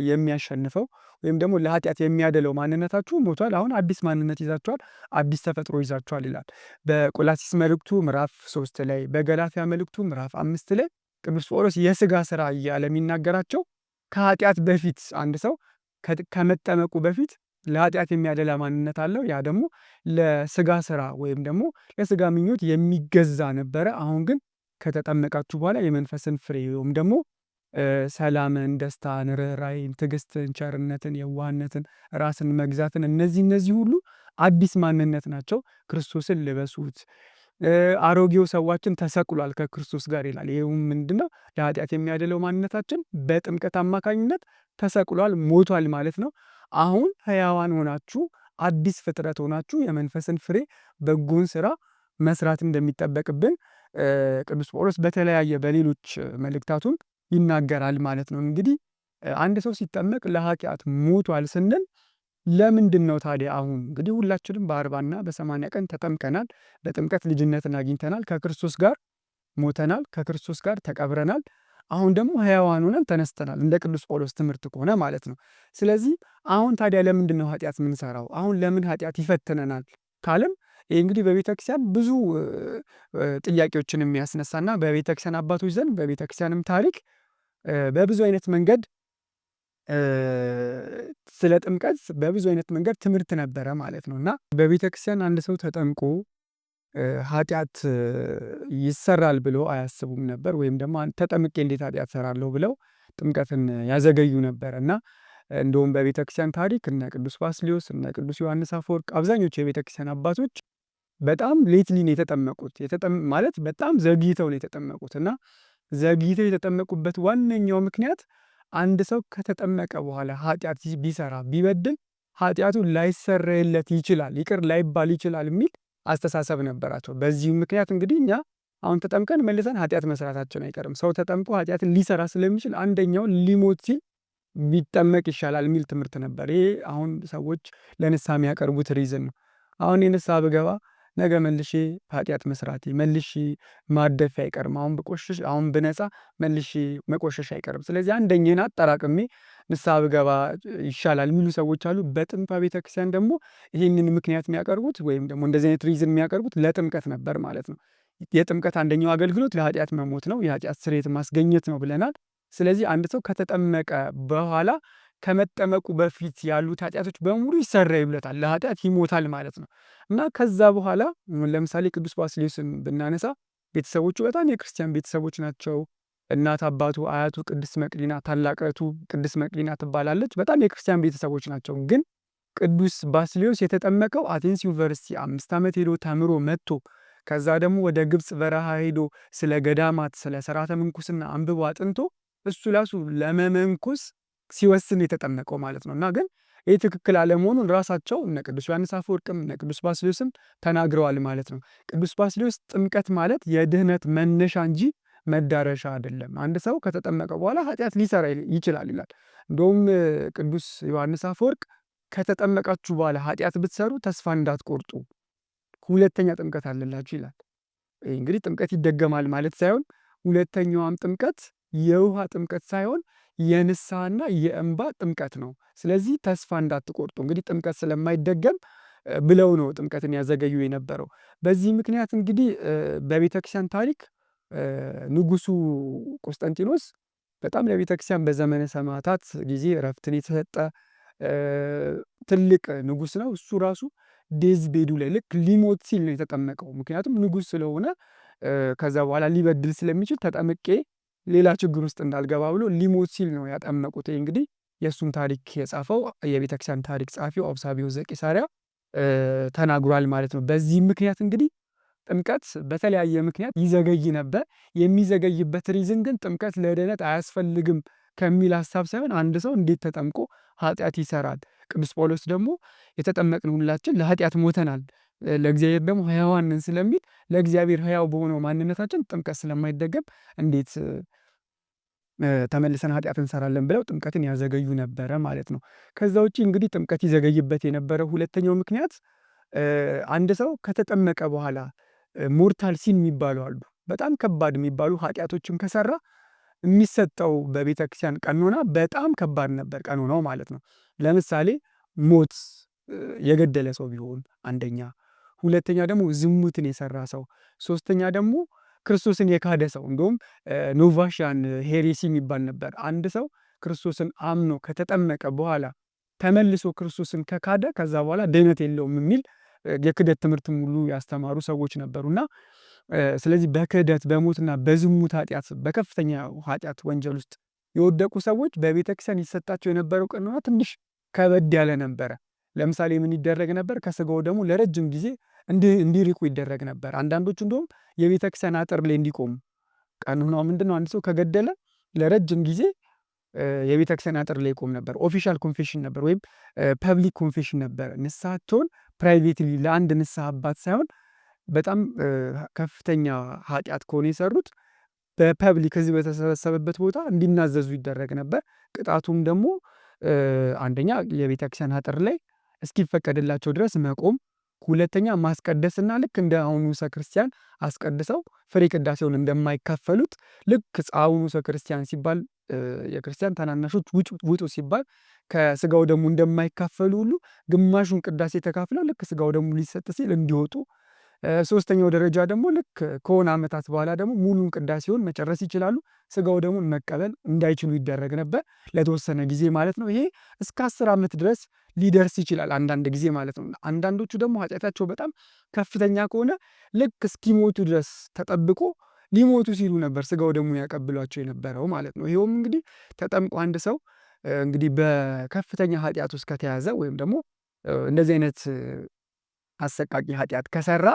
የሚያሸንፈው ወይም ደግሞ ለኃጢአት የሚያደለው ማንነታችሁ ሞቷል። አሁን አዲስ ማንነት ይዛችኋል፣ አዲስ ተፈጥሮ ይዛችኋል ይላል። በቆላሲስ መልእክቱ ምዕራፍ 3 ላይ፣ በገላትያ መልእክቱ ምዕራፍ 5 ላይ ቅዱስ ጳውሎስ የስጋ ስራ እያለ የሚናገራቸው ከኃጢአት በፊት አንድ ሰው ከመጠመቁ በፊት ለኃጢአት የሚያደላ ማንነት አለው። ያ ደግሞ ለስጋ ስራ ወይም ደግሞ ለስጋ ምኞት የሚገዛ ነበረ። አሁን ግን ከተጠመቃችሁ በኋላ የመንፈስን ፍሬ ወይም ደግሞ ሰላምን፣ ደስታን፣ ርኅራኄን፣ ትዕግስትን፣ ቸርነትን፣ የዋህነትን፣ ራስን መግዛትን እነዚህ ሁሉ አዲስ ማንነት ናቸው። ክርስቶስን ልበሱት። አሮጌው ሰዋችን ተሰቅሏል ከክርስቶስ ጋር ይላል። ይህም ምንድነው? ለኃጢአት የሚያደለው ማንነታችን በጥምቀት አማካኝነት ተሰቅሏል፣ ሞቷል ማለት ነው። አሁን ሕያዋን ሆናችሁ አዲስ ፍጥረት ሆናችሁ የመንፈስን ፍሬ በጎን ስራ መስራት እንደሚጠበቅብን ቅዱስ ጳውሎስ በተለያየ በሌሎች መልእክታቱም ይናገራል ማለት ነው። እንግዲህ አንድ ሰው ሲጠመቅ ለኃጢአት ሞቷል ስንል ለምንድን ነው ታዲያ? አሁን እንግዲህ ሁላችንም በ40ና በ80 ቀን ተጠምቀናል። በጥምቀት ልጅነትን አግኝተናል። ከክርስቶስ ጋር ሞተናል፣ ከክርስቶስ ጋር ተቀብረናል። አሁን ደግሞ ሕያዋን ሆነን ተነስተናል፣ እንደ ቅዱስ ጳውሎስ ትምህርት ከሆነ ማለት ነው። ስለዚህ አሁን ታዲያ ለምንድን ነው ኃጢአት የምንሰራው? አሁን ለምን ኃጢአት ይፈትነናል ካለም ይህ እንግዲህ በቤተክርስቲያን ብዙ ጥያቄዎችን የሚያስነሳና በቤተክርስቲያን አባቶች ዘንድ በቤተክርስቲያንም ታሪክ በብዙ አይነት መንገድ ስለ ጥምቀት በብዙ አይነት መንገድ ትምህርት ነበረ ማለት ነው። እና በቤተክርስቲያን አንድ ሰው ተጠምቆ ኃጢአት ይሰራል ብሎ አያስቡም ነበር። ወይም ደግሞ ተጠምቄ እንዴት ኃጢአት ሰራለሁ ብለው ጥምቀትን ያዘገዩ ነበር። እና እንደውም በቤተክርስቲያን ታሪክ እነ ቅዱስ ባስልዮስ እነ ቅዱስ ዮሐንስ አፈወርቅ አብዛኞቹ የቤተክርስቲያን አባቶች በጣም ሌትሊ ነው የተጠመቁት። ማለት በጣም ዘግይተው ነው የተጠመቁት። እና ዘግይተው የተጠመቁበት ዋነኛው ምክንያት አንድ ሰው ከተጠመቀ በኋላ ኃጢአት ቢሰራ ቢበድል ኃጢአቱ ላይሰረይለት ይችላል፣ ይቅር ላይባል ይችላል የሚል አስተሳሰብ ነበራቸው። በዚህ ምክንያት እንግዲህ እኛ አሁን ተጠምቀን መልሰን ኃጢአት መስራታችን አይቀርም። ሰው ተጠምቆ ኃጢአትን ሊሰራ ስለሚችል አንደኛው ሊሞት ሲል ቢጠመቅ ይሻላል የሚል ትምህርት ነበር። ይሄ አሁን ሰዎች ለንስሐ የሚያቀርቡት ሪዝን ነው። አሁን የንስሐ ብገባ ነገ መልሼ ኃጢአት መስራቴ መልሼ ማደፌ አይቀርም። አሁን ብቆሽሽ አሁን ብነጻ መልሼ መቆሸሽ አይቀርም። ስለዚህ አንደኛን አጠራቅሜ ንስሐ ብገባ ይሻላል የሚሉ ሰዎች አሉ። በጥንቷ ቤተክርስቲያን ደግሞ ይህንን ምክንያት የሚያቀርቡት ወይም ደግሞ እንደዚህ አይነት ሪዝን የሚያቀርቡት ለጥምቀት ነበር ማለት ነው። የጥምቀት አንደኛው አገልግሎት ለኃጢአት መሞት ነው፣ የኃጢአት ስርየት ማስገኘት ነው ብለናል። ስለዚህ አንድ ሰው ከተጠመቀ በኋላ ከመጠመቁ በፊት ያሉት ኃጢአቶች በሙሉ ይሰረዩለታል፣ ለኃጢአት ይሞታል ማለት ነው። እና ከዛ በኋላ ለምሳሌ ቅዱስ ባስልዮስን ብናነሳ ቤተሰቦቹ በጣም የክርስቲያን ቤተሰቦች ናቸው። እናት አባቱ፣ አያቱ ቅድስት መቅዲና፣ ታላቅ እህቱ ቅድስት መቅዲና ትባላለች። በጣም የክርስቲያን ቤተሰቦች ናቸው። ግን ቅዱስ ባስልዮስ የተጠመቀው አቴንስ ዩኒቨርሲቲ 5 ዓመት ሄዶ ተምሮ መጥቶ ከዛ ደግሞ ወደ ግብፅ በረሃ ሄዶ ስለ ገዳማት ስለ ሥርዓተ ምንኩስና አንብቦ አጥንቶ እሱ ራሱ ለመመንኮስ ሲወስን የተጠመቀው ማለት ነው። እና ግን ይህ ትክክል አለመሆኑን ራሳቸው እነ ቅዱስ ዮሐንስ አፈወርቅም እነ ቅዱስ ባስልዮስም ተናግረዋል ማለት ነው። ቅዱስ ባስልዮስ ጥምቀት ማለት የድህነት መነሻ እንጂ መዳረሻ አይደለም። አንድ ሰው ከተጠመቀ በኋላ ኃጢአት ሊሰራ ይችላል ይላል። እንደውም ቅዱስ ዮሐንስ አፈወርቅ ከተጠመቃችሁ በኋላ ኃጢአት ብትሰሩ ተስፋ እንዳትቆርጡ ሁለተኛ ጥምቀት አለላችሁ ይላል። ይህ እንግዲህ ጥምቀት ይደገማል ማለት ሳይሆን ሁለተኛዋም ጥምቀት የውሃ ጥምቀት ሳይሆን የንስሐና የእንባ ጥምቀት ነው። ስለዚህ ተስፋ እንዳትቆርጡ እንግዲህ ጥምቀት ስለማይደገም ብለው ነው ጥምቀትን ያዘገዩ የነበረው። በዚህ ምክንያት እንግዲህ በቤተክርስቲያን ታሪክ ንጉሱ ቆስጠንጢኖስ በጣም ለቤተክርስቲያን በዘመነ ሰማዕታት ጊዜ እረፍትን የተሰጠ ትልቅ ንጉስ ነው። እሱ ራሱ ዴዝ ቤዱ ላይ ልክ ሊሞት ሲል ነው የተጠመቀው። ምክንያቱም ንጉስ ስለሆነ ከዛ በኋላ ሊበድል ስለሚችል ተጠምቄ ሌላ ችግር ውስጥ እንዳልገባ ብሎ ሊሞት ሲል ነው ያጠመቁት። እንግዲህ የእሱን ታሪክ የጻፈው የቤተክርስቲያን ታሪክ ጸሐፊው አውሳብዮስ ዘቂሳርያ ተናግሯል ማለት ነው። በዚህ ምክንያት እንግዲህ ጥምቀት በተለያየ ምክንያት ይዘገይ ነበር። የሚዘገይበት ሪዝን ግን ጥምቀት ለድህነት አያስፈልግም ከሚል ሀሳብ ሳይሆን አንድ ሰው እንዴት ተጠምቆ ኃጢአት ይሰራል? ቅዱስ ጳውሎስ ደግሞ የተጠመቅን ሁላችን ለኃጢአት ሞተናል ለእግዚአብሔር ደግሞ ሕያዋን ነን ስለሚል ለእግዚአብሔር ሕያው በሆነው ማንነታችን ጥምቀት ስለማይደገም እንዴት ተመልሰን ኃጢአት እንሰራለን ብለው ጥምቀትን ያዘገዩ ነበረ ማለት ነው። ከዛ ውጪ እንግዲህ ጥምቀት ይዘገይበት የነበረው ሁለተኛው ምክንያት አንድ ሰው ከተጠመቀ በኋላ ሞርታል ሲን የሚባሉ አሉ። በጣም ከባድ የሚባሉ ኃጢአቶችን ከሰራ የሚሰጠው በቤተክርስቲያን ቀኖና በጣም ከባድ ነበር፣ ቀኖናው ማለት ነው። ለምሳሌ ሞት የገደለ ሰው ቢሆን አንደኛ፣ ሁለተኛ ደግሞ ዝሙትን የሰራ ሰው፣ ሶስተኛ ደግሞ ክርስቶስን የካደ ሰው። እንደውም ኖቫሽያን ሄሬሲ የሚባል ነበር። አንድ ሰው ክርስቶስን አምኖ ከተጠመቀ በኋላ ተመልሶ ክርስቶስን ከካደ ከዛ በኋላ ድህነት የለውም የሚል የክህደት ትምህርት ሙሉ ያስተማሩ ሰዎች ነበሩና ስለዚህ በክህደት በሞትና በዝሙት ኃጢአት በከፍተኛ ኃጢአት ወንጀል ውስጥ የወደቁ ሰዎች በቤተክርስቲያን ይሰጣቸው የነበረው ቀኖና ትንሽ ከበድ ያለ ነበረ። ለምሳሌ ምን ይደረግ ነበር? ከስጋው ደግሞ ለረጅም ጊዜ እንዲርቁ ይደረግ ነበር። አንዳንዶቹ እንደውም የቤተክርስቲያን አጥር ላይ እንዲቆሙ። ቀኖናው ምንድነው? አንድ ሰው ከገደለ ለረጅም ጊዜ የቤተክርስቲያን አጥር ላይ ይቆም ነበር። ኦፊሻል ኮንፌሽን ነበር ወይም ፐብሊክ ኮንፌሽን ነበር። ንስሐቸውን ፕራይቬትሊ ለአንድ ንስሐ አባት ሳይሆን በጣም ከፍተኛ ኃጢአት ከሆነ የሰሩት በፐብሊክ ህዝብ በተሰበሰበበት ቦታ እንዲናዘዙ ይደረግ ነበር። ቅጣቱም ደግሞ አንደኛ የቤተክርስቲያን አጥር ላይ እስኪፈቀድላቸው ድረስ መቆም፣ ሁለተኛ ማስቀደስና ልክ እንደ አሁኑ ክርስቲያን አስቀድሰው ፍሬ ቅዳሴውን እንደማይካፈሉት ልክ አሁኑ ክርስቲያን ሲባል የክርስቲያን ታናናሾች ውጡ ሲባል ከስጋው ደግሞ እንደማይካፈሉ ሁሉ ግማሹን ቅዳሴ ተካፍለው ልክ ስጋው ደግሞ ሊሰጥ ሲል እንዲወጡ፣ ሶስተኛው ደረጃ ደግሞ ልክ ከሆነ ዓመታት በኋላ ደግሞ ሙሉን ቅዳሴውን መጨረስ ይችላሉ። ስጋው ደግሞ መቀበል እንዳይችሉ ይደረግ ነበር ለተወሰነ ጊዜ ማለት ነው። ይሄ እስከ 10 ዓመት ድረስ ሊደርስ ይችላል አንዳንድ ጊዜ ማለት ነው። አንዳንዶቹ ደግሞ ኃጢአታቸው በጣም ከፍተኛ ከሆነ ልክ እስኪሞቱ ድረስ ተጠብቆ ሊሞቱ ሲሉ ነበር ስጋው ደግሞ ያቀብሏቸው የነበረው ማለት ነው። ይሄውም እንግዲህ ተጠምቆ አንድ ሰው እንግዲህ በከፍተኛ ኃጢአት ውስጥ ከተያዘ ወይም ደግሞ እንደዚህ አይነት አሰቃቂ ኃጢአት ከሰራ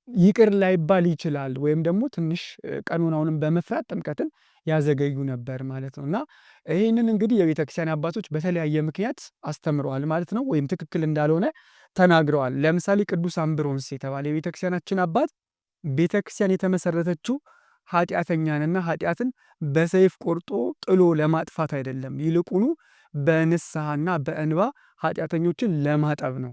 ይቅር ላይባል ይችላል ወይም ደግሞ ትንሽ ቀኖናውንም በመፍራት ጥምቀትን ያዘገዩ ነበር ማለት ነው። እና ይህንን እንግዲህ የቤተክርስቲያን አባቶች በተለያየ ምክንያት አስተምረዋል ማለት ነው፣ ወይም ትክክል እንዳልሆነ ተናግረዋል። ለምሳሌ ቅዱስ አምብሮንስ የተባለ የቤተክርስቲያናችን አባት ቤተክርስቲያን የተመሰረተችው ኃጢአተኛንና ኃጢአትን በሰይፍ ቆርጦ ጥሎ ለማጥፋት አይደለም፣ ይልቁኑ በንስሐና በእንባ ኃጢአተኞችን ለማጠብ ነው።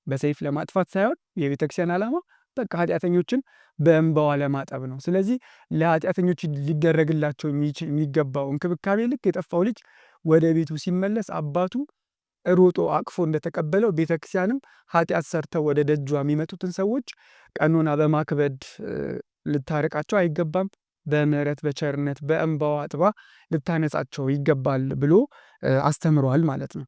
በሰይፍ ለማጥፋት ሳይሆን የቤተክርስቲያን ዓላማ በቃ ኃጢአተኞችን በእንባዋ ለማጠብ ነው። ስለዚህ ለኃጢአተኞች ሊደረግላቸው የሚገባው እንክብካቤ ልክ የጠፋው ልጅ ወደ ቤቱ ሲመለስ አባቱ ሮጦ አቅፎ እንደተቀበለው ቤተክርስቲያንም ኃጢአት ሰርተው ወደ ደጇ የሚመጡትን ሰዎች ቀኖና በማክበድ ልታርቃቸው አይገባም፣ በምህረት በቸርነት በእንባዋ አጥባ ልታነጻቸው ይገባል ብሎ አስተምረዋል ማለት ነው።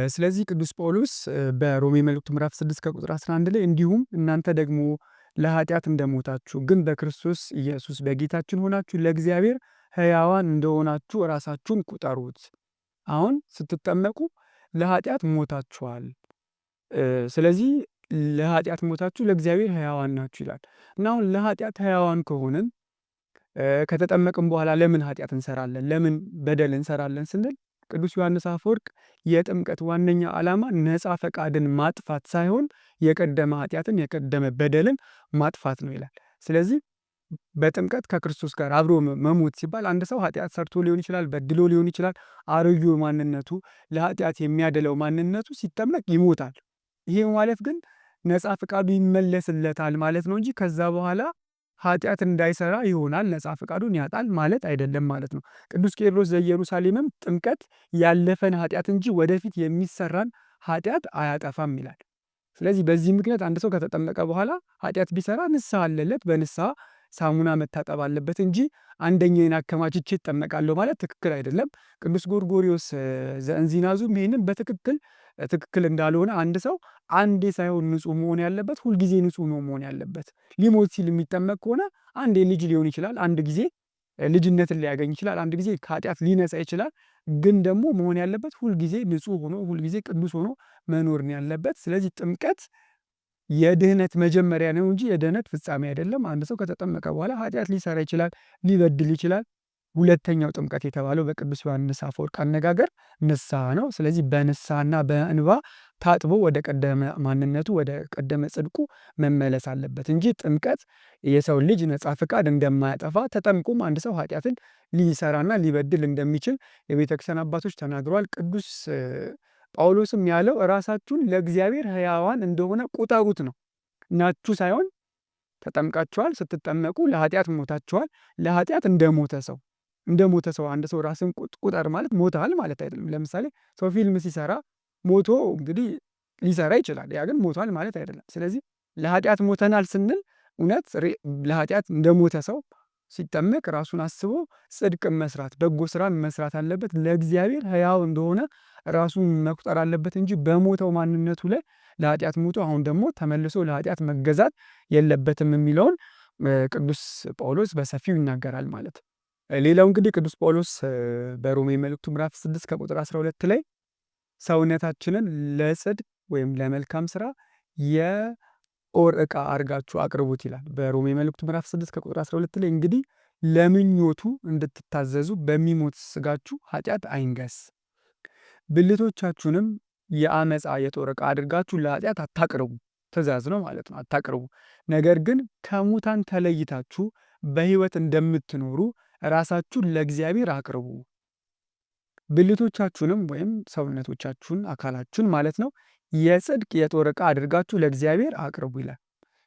ስለዚህ ቅዱስ ጳውሎስ በሮሜ መልእክቱ ምዕራፍ 6 ከቁጥር 11 ላይ እንዲሁም እናንተ ደግሞ ለኃጢአት እንደሞታችሁ ግን በክርስቶስ ኢየሱስ በጌታችን ሆናችሁ ለእግዚአብሔር ሕያዋን እንደሆናችሁ ራሳችሁን ቁጠሩት። አሁን ስትጠመቁ ለኃጢአት ሞታችኋል። ስለዚህ ለኃጢአት ሞታችሁ ለእግዚአብሔር ሕያዋን ናችሁ ይላል እና አሁን ለኃጢአት ሕያዋን ከሆንን ከተጠመቅን በኋላ ለምን ኃጢአት እንሰራለን? ለምን በደል እንሰራለን ስንል ቅዱስ ዮሐንስ አፈወርቅ የጥምቀት ዋነኛ ዓላማ ነፃ ፈቃድን ማጥፋት ሳይሆን የቀደመ ኃጢአትን የቀደመ በደልን ማጥፋት ነው ይላል። ስለዚህ በጥምቀት ከክርስቶስ ጋር አብሮ መሞት ሲባል አንድ ሰው ኃጢአት ሰርቶ ሊሆን ይችላል፣ በድሎ ሊሆን ይችላል። አርዩ ማንነቱ ለኃጢአት የሚያደለው ማንነቱ ሲጠመቅ ይሞታል። ይሄ ማለት ግን ነፃ ፈቃዱ ይመለስለታል ማለት ነው እንጂ ከዛ በኋላ ኃጢአት እንዳይሰራ ይሆናል፣ ነፃ ፈቃዱን ያጣል ማለት አይደለም ማለት ነው። ቅዱስ ቄርሎስ ዘኢየሩሳሌምም ጥምቀት ያለፈን ኃጢአት እንጂ ወደፊት የሚሰራን ኃጢአት አያጠፋም ይላል። ስለዚህ በዚህ ምክንያት አንድ ሰው ከተጠመቀ በኋላ ኃጢአት ቢሰራ ንስሐ አለለት፣ በንስሐ ሳሙና መታጠብ አለበት እንጂ አንደኛዬን አከማችቼ እጠመቃለሁ ማለት ትክክል አይደለም። ቅዱስ ጎርጎርዮስ ዘእንዚናዙም ይህንን ትክክል እንዳልሆነ አንድ ሰው አንዴ ሳይሆን ንጹህ መሆን ያለበት ሁልጊዜ ንጹህ ነው መሆን ያለበት። ሊሞት ሲል የሚጠመቅ ከሆነ አንዴ ልጅ ሊሆን ይችላል፣ አንድ ጊዜ ልጅነትን ሊያገኝ ይችላል፣ አንድ ጊዜ ከኃጢአት ሊነጻ ይችላል። ግን ደግሞ መሆን ያለበት ሁልጊዜ ንጹህ ሆኖ ሁልጊዜ ቅዱስ ሆኖ መኖር ነው ያለበት። ስለዚህ ጥምቀት የድህነት መጀመሪያ ነው እንጂ የድህነት ፍጻሜ አይደለም። አንድ ሰው ከተጠመቀ በኋላ ኃጢአት ሊሰራ ይችላል፣ ሊበድል ይችላል። ሁለተኛው ጥምቀት የተባለው በቅዱስ ዮሐንስ አፈወርቅ አነጋገር ንስሐ ነው። ስለዚህ በንስሐና በእንባ ታጥቦ ወደ ቀደመ ማንነቱ ወደ ቀደመ ጽድቁ መመለስ አለበት እንጂ ጥምቀት የሰው ልጅ ነፃ ፈቃድ እንደማያጠፋ ተጠምቆም አንድ ሰው ኃጢአትን ሊሰራና ሊበድል እንደሚችል የቤተክርስቲያን አባቶች ተናግረዋል። ቅዱስ ጳውሎስም ያለው ራሳችሁን ለእግዚአብሔር ሕያዋን እንደሆነ ቁጠሩት ነው። ናችሁ ሳይሆን ተጠምቃችኋል። ስትጠመቁ ለኃጢአት ሞታችኋል። ለኃጢአት እንደሞተ ሰው አንድ ሰው ራስን ቁጠር ማለት ሞታል ማለት አይደለም። ለምሳሌ ሰው ፊልም ሲሰራ ሞቶ እንግዲህ ሊሰራ ይችላል። ያ ግን ሞቷል ማለት አይደለም። ስለዚህ ለኃጢአት ሞተናል ስንል እውነት ለኃጢአት እንደሞተ ሰው ሲጠመቅ ራሱን አስቦ ጽድቅን መስራት በጎ ስራን መስራት አለበት። ለእግዚአብሔር ሕያው እንደሆነ ራሱን መቁጠር አለበት እንጂ በሞተው ማንነቱ ላይ ለኃጢአት ሞቶ አሁን ደግሞ ተመልሶ ለኃጢአት መገዛት የለበትም የሚለውን ቅዱስ ጳውሎስ በሰፊው ይናገራል ማለት። ሌላው እንግዲህ ቅዱስ ጳውሎስ በሮሜ መልእክቱ ምዕራፍ 6 ከቁጥር 12 ላይ ሰውነታችንን ለጽድቅ ወይም ለመልካም ስራ የጦር ዕቃ አድርጋችሁ አቅርቡት ይላል። በሮሜ መልእክቱ ምዕራፍ 6 ከቁጥር 12 ላይ እንግዲህ ለምኞቱ እንድትታዘዙ በሚሞት ስጋችሁ ኃጢአት አይንገስ፣ ብልቶቻችሁንም የአመፃ የጦር ዕቃ አድርጋችሁ ለኃጢአት አታቅርቡ። ትእዛዝ ነው ማለት ነው። አታቅርቡ። ነገር ግን ከሙታን ተለይታችሁ በሕይወት እንደምትኖሩ ራሳችሁን ለእግዚአብሔር አቅርቡ። ብልቶቻችሁንም ወይም ሰውነቶቻችሁን አካላችሁን ማለት ነው የጽድቅ የጦር ዕቃ አድርጋችሁ ለእግዚአብሔር አቅርቡ ይላል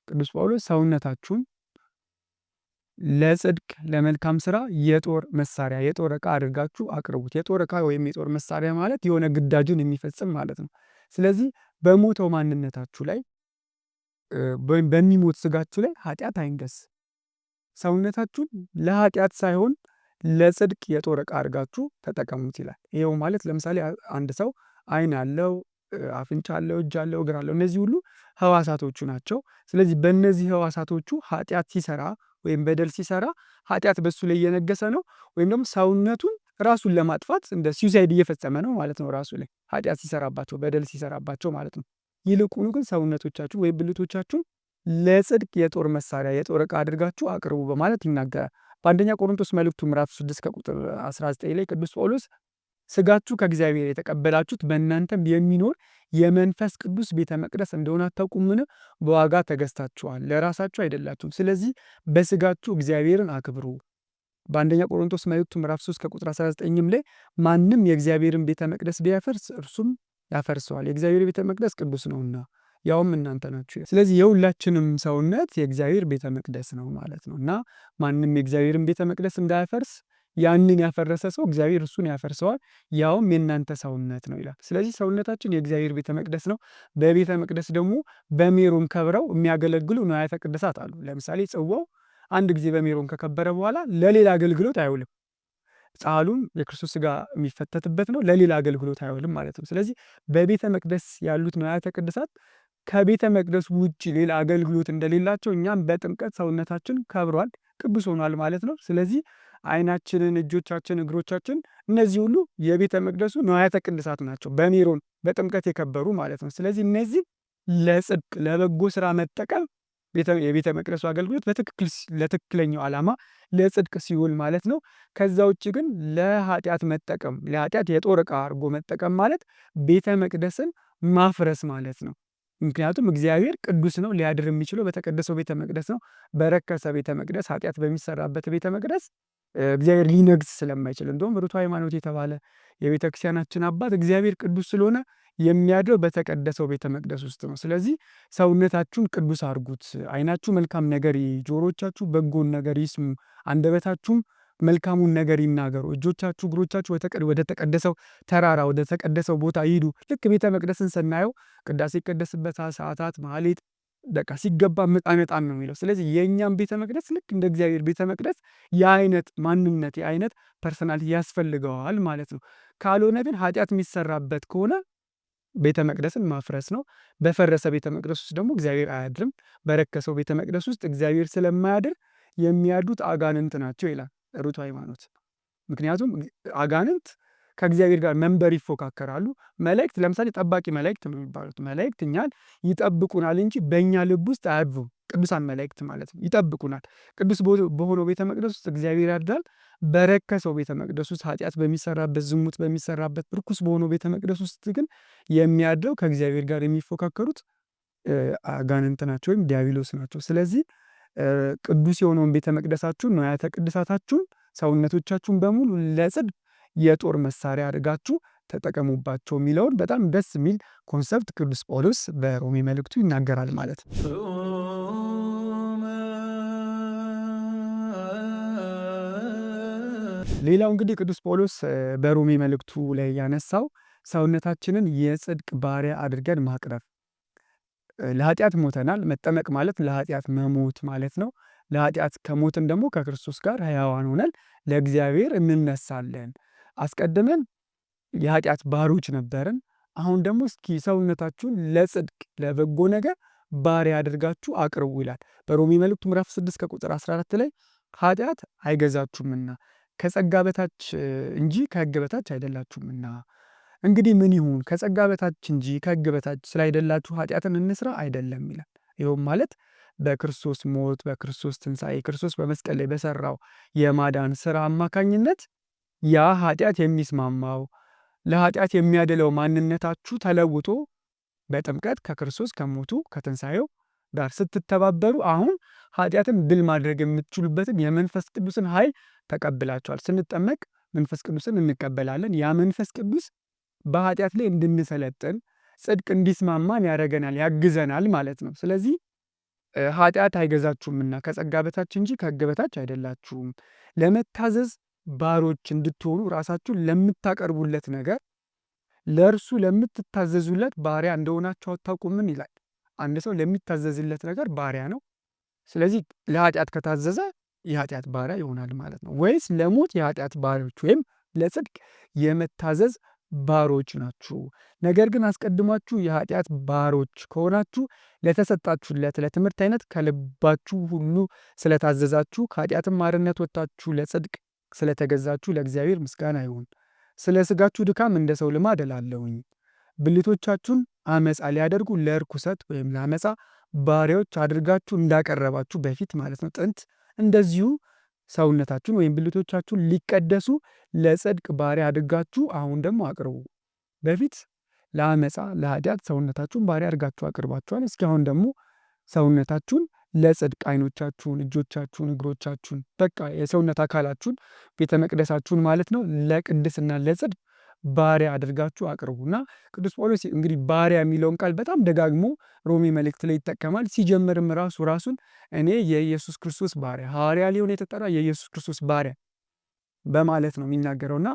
ቅዱስ ጳውሎስ። ሰውነታችሁን ለጽድቅ ለመልካም ስራ የጦር መሳሪያ የጦር ዕቃ አድርጋችሁ አቅርቡት። የጦር ዕቃ ወይም የጦር መሳሪያ ማለት የሆነ ግዳጁን የሚፈጽም ማለት ነው። ስለዚህ በሞተው ማንነታችሁ ላይ ወይም በሚሞት ስጋችሁ ላይ ኃጢአት አይንገስ። ሰውነታችሁን ለኃጢአት ሳይሆን ለጽድቅ የጦር ዕቃ አድርጋችሁ ተጠቀሙት ይላል። ይኸው ማለት ለምሳሌ አንድ ሰው ዓይን አለው፣ አፍንጫ አለው፣ እጅ አለው፣ እግር አለው። እነዚህ ሁሉ ህዋሳቶቹ ናቸው። ስለዚህ በእነዚህ ህዋሳቶቹ ኃጢአት ሲሰራ ወይም በደል ሲሰራ ኃጢአት በሱ ላይ እየነገሰ ነው፣ ወይም ደግሞ ሰውነቱን ራሱን ለማጥፋት እንደ ሱሳይድ እየፈጸመ ነው ማለት ነው። ራሱ ላይ ኃጢአት ሲሰራባቸው በደል ሲሰራባቸው ማለት ነው። ይልቁኑ ግን ሰውነቶቻችሁ ወይም ብልቶቻችሁን ለጽድቅ የጦር መሳሪያ የጦር ዕቃ አድርጋችሁ አቅርቡ በማለት ይናገራል። በአንደኛ ቆሮንቶስ መልእክቱ ምዕራፍ 6 ከቁጥር 19 ላይ ቅዱስ ጳውሎስ ስጋችሁ ከእግዚአብሔር የተቀበላችሁት በእናንተም የሚኖር የመንፈስ ቅዱስ ቤተ መቅደስ እንደሆነ አታውቁምን? በዋጋ ተገዝታችኋል፣ ለራሳችሁ አይደላችሁም። ስለዚህ በስጋችሁ እግዚአብሔርን አክብሩ። በአንደኛ ቆሮንቶስ መልእክቱ ምዕራፍ 3 ከቁጥር 19ም ላይ ማንም የእግዚአብሔርን ቤተ መቅደስ ቢያፈርስ እርሱም ያፈርሰዋል፣ የእግዚአብሔር ቤተ መቅደስ ቅዱስ ነውና ያውም እናንተ ናችሁ። ስለዚህ የሁላችንም ሰውነት የእግዚአብሔር ቤተ መቅደስ ነው ማለት ነው እና ማንም የእግዚአብሔርን ቤተ መቅደስ እንዳያፈርስ ያንን ያፈረሰ ሰው እግዚአብሔር እሱን ያፈርሰዋል፣ ያውም የእናንተ ሰውነት ነው ይላል። ስለዚህ ሰውነታችን የእግዚአብሔር ቤተ መቅደስ ነው። በቤተ መቅደስ ደግሞ በሜሮን ከብረው የሚያገለግሉ ንዋያተ ቅድሳት አሉ። ለምሳሌ ጽዋው አንድ ጊዜ በሜሮን ከከበረ በኋላ ለሌላ አገልግሎት አይውልም። ጻሕሉም የክርስቶስ ሥጋ የሚፈተትበት ነው፣ ለሌላ አገልግሎት አይውልም ማለት ነው። ስለዚህ በቤተ መቅደስ ያሉት ንዋያተ ቅድሳት ከቤተ መቅደሱ ውጭ ሌላ አገልግሎት እንደሌላቸው እኛም በጥምቀት ሰውነታችን ከብሯል፣ ቅዱስ ሆኗል ማለት ነው። ስለዚህ ዓይናችንን፣ እጆቻችን፣ እግሮቻችን እነዚህ ሁሉ የቤተ መቅደሱ ንዋያተ ቅድሳት ናቸው፣ በሜሮን በጥምቀት የከበሩ ማለት ነው። ስለዚህ እነዚህ ለጽድቅ ለበጎ ስራ መጠቀም የቤተ መቅደሱ አገልግሎት ለትክክለኛው ዓላማ ለጽድቅ ሲውል ማለት ነው። ከዛ ውጭ ግን ለኃጢአት መጠቀም ለኃጢአት የጦር ዕቃ አድርጎ መጠቀም ማለት ቤተ መቅደስን ማፍረስ ማለት ነው። ምክንያቱም እግዚአብሔር ቅዱስ ነው፣ ሊያድር የሚችለው በተቀደሰው ቤተ መቅደስ ነው። በረከሰ ቤተ መቅደስ ኃጢአት በሚሰራበት ቤተ መቅደስ እግዚአብሔር ሊነግስ ስለማይችል እንደውም ርቱዕ ሃይማኖት የተባለ የቤተ ክርስቲያናችን አባት እግዚአብሔር ቅዱስ ስለሆነ የሚያድረው በተቀደሰው ቤተ መቅደስ ውስጥ ነው። ስለዚህ ሰውነታችሁን ቅዱስ አድርጉት፣ ዓይናችሁ መልካም ነገር ይይ፣ ጆሮቻችሁ በጎን ነገር ይስሙ፣ አንደበታችሁም መልካሙን ነገር ይናገሩ፣ እጆቻችሁ እግሮቻችሁ ወደ ተቀደሰው ተራራ ወደ ተቀደሰው ቦታ ይሂዱ። ልክ ቤተ መቅደስን ስናየው ቅዳሴ ይቀደስበታል፣ ሰዓታት ማህሌት በቃ ሲገባ መጣን ነው የሚለው። ስለዚህ የእኛም ቤተ መቅደስ ልክ እንደ እግዚአብሔር ቤተ መቅደስ የአይነት ማንነት የአይነት ፐርሰናሊቲ ያስፈልገዋል ማለት ነው። ካልሆነ ግን ኃጢአት የሚሰራበት ከሆነ ቤተ መቅደስን ማፍረስ ነው። በፈረሰ ቤተ መቅደስ ውስጥ ደግሞ እግዚአብሔር አያድርም። በረከሰው ቤተ መቅደስ ውስጥ እግዚአብሔር ስለማያድር የሚያድሩት አጋንንት ናቸው ይላል ርቱዕ ሃይማኖት። ምክንያቱም አጋንንት ከእግዚአብሔር ጋር መንበር ይፎካከራሉ። መላእክት ለምሳሌ ጠባቂ መላእክት ነው የሚባሉት። መላእክት እኛን ይጠብቁናል እንጂ በእኛ ልብ ውስጥ አያድሩም። ቅዱሳን መላእክት ማለት ነው ይጠብቁናል። ቅዱስ በሆነው ቤተ መቅደስ ውስጥ እግዚአብሔር ያድራል። በረከሰው ቤተ መቅደስ ውስጥ ኃጢአት በሚሰራበት ዝሙት በሚሰራበት ርኩስ በሆነው ቤተ መቅደስ ውስጥ ግን የሚያድረው ከእግዚአብሔር ጋር የሚፎካከሩት አጋንንት ናቸው ወይም ዲያብሎስ ናቸው። ስለዚህ ቅዱስ የሆነውን ቤተ መቅደሳችሁን ንዋያተ ቅድሳታችሁን ሰውነቶቻችሁን በሙሉ ለጽድቅ የጦር መሳሪያ አድርጋችሁ ተጠቀሙባቸው የሚለውን በጣም ደስ የሚል ኮንሰፕት ቅዱስ ጳውሎስ በሮሜ መልእክቱ ይናገራል ማለት ነው። ሌላው እንግዲህ ቅዱስ ጳውሎስ በሮሜ መልእክቱ ላይ ያነሳው ሰውነታችንን የጽድቅ ባሪያ አድርገን ማቅረብ። ለኃጢአት ሞተናል። መጠመቅ ማለት ለኃጢአት መሞት ማለት ነው። ለኃጢአት ከሞትን ደግሞ ከክርስቶስ ጋር ሕያዋን ሆነን ለእግዚአብሔር እንነሳለን። አስቀድመን የኃጢአት ባሮች ነበርን። አሁን ደግሞ እስኪ ሰውነታችሁን ለጽድቅ ለበጎ ነገር ባሪያ አድርጋችሁ አቅርቡ ይላል በሮሜ መልእክቱ ምዕራፍ 6 ከቁጥር 14 ላይ ኃጢአት አይገዛችሁምና ከጸጋ በታች እንጂ ከሕግ በታች አይደላችሁምና። እንግዲህ ምን ይሁን? ከጸጋ በታች እንጂ ከሕግ በታች ስላይደላችሁ ኃጢአትን እንስራ አይደለም ይላል። ይኸውም ማለት በክርስቶስ ሞት በክርስቶስ ትንሣኤ ክርስቶስ በመስቀል ላይ በሰራው የማዳን ስራ አማካኝነት ያ ኃጢአት የሚስማማው ለኃጢአት የሚያደለው ማንነታችሁ ተለውጦ በጥምቀት ከክርስቶስ ከሞቱ ከትንሣኤው ጋር ስትተባበሩ አሁን ኃጢአትን ድል ማድረግ የምትችሉበትን የመንፈስ ቅዱስን ኃይል ተቀብላችኋል። ስንጠመቅ መንፈስ ቅዱስን እንቀበላለን። ያ መንፈስ ቅዱስ በኃጢአት ላይ እንድንሰለጥን ጽድቅ እንዲስማማን ያደረገናል፣ ያግዘናል ማለት ነው። ስለዚህ ኃጢአት አይገዛችሁምና ከጸጋ በታች እንጂ ከሕግ በታች አይደላችሁም። ለመታዘዝ ባሮች እንድትሆኑ ራሳችሁን ለምታቀርቡለት ነገር ለእርሱ ለምትታዘዙለት ባሪያ እንደሆናችሁ አታውቁምን ይላል። አንድ ሰው ለሚታዘዝለት ነገር ባሪያ ነው። ስለዚህ ለኃጢአት ከታዘዘ የኃጢአት ባሪያ ይሆናል ማለት ነው። ወይስ ለሞት የኃጢአት ባሪያዎች ወይም ለጽድቅ የመታዘዝ ባሮች ናችሁ። ነገር ግን አስቀድማችሁ የኃጢአት ባሮች ከሆናችሁ ለተሰጣችሁለት ለትምህርት አይነት ከልባችሁ ሁሉ ስለታዘዛችሁ ከኃጢአትም ባርነት ወጥታችሁ ለጽድቅ ስለተገዛችሁ ለእግዚአብሔር ምስጋና ይሁን። ስለ ሥጋችሁ ድካም እንደ ሰው ልማድ እላለሁኝ። ብልቶቻችሁን አመፃ ሊያደርጉ ለርኩሰት ወይም ለአመፃ ባሪያዎች አድርጋችሁ እንዳቀረባችሁ በፊት ማለት ነው ጥንት እንደዚሁ ሰውነታችሁን ወይም ብልቶቻችሁን ሊቀደሱ ለጽድቅ ባሪያ አድርጋችሁ አሁን ደግሞ አቅርቡ። በፊት ለአመፃ ለኃጢአት ሰውነታችሁን ባሪያ አድርጋችሁ አቅርባችኋል። እስኪ አሁን ደግሞ ሰውነታችሁን ለጽድቅ ዓይኖቻችሁን፣ እጆቻችሁን፣ እግሮቻችሁን በቃ የሰውነት አካላችሁን ቤተ መቅደሳችሁን ማለት ነው ለቅድስና ለጽድቅ ባሪያ አድርጋችሁ አቅርቡና ቅዱስ ጳውሎስ እንግዲህ ባሪያ የሚለውን ቃል በጣም ደጋግሞ ሮሜ መልእክት ላይ ይጠቀማል። ሲጀምርም ራሱን እኔ የኢየሱስ ክርስቶስ ባሪያ ሐዋርያ ሊሆን የተጠራ የኢየሱስ ክርስቶስ ባሪያ በማለት ነው የሚናገረውና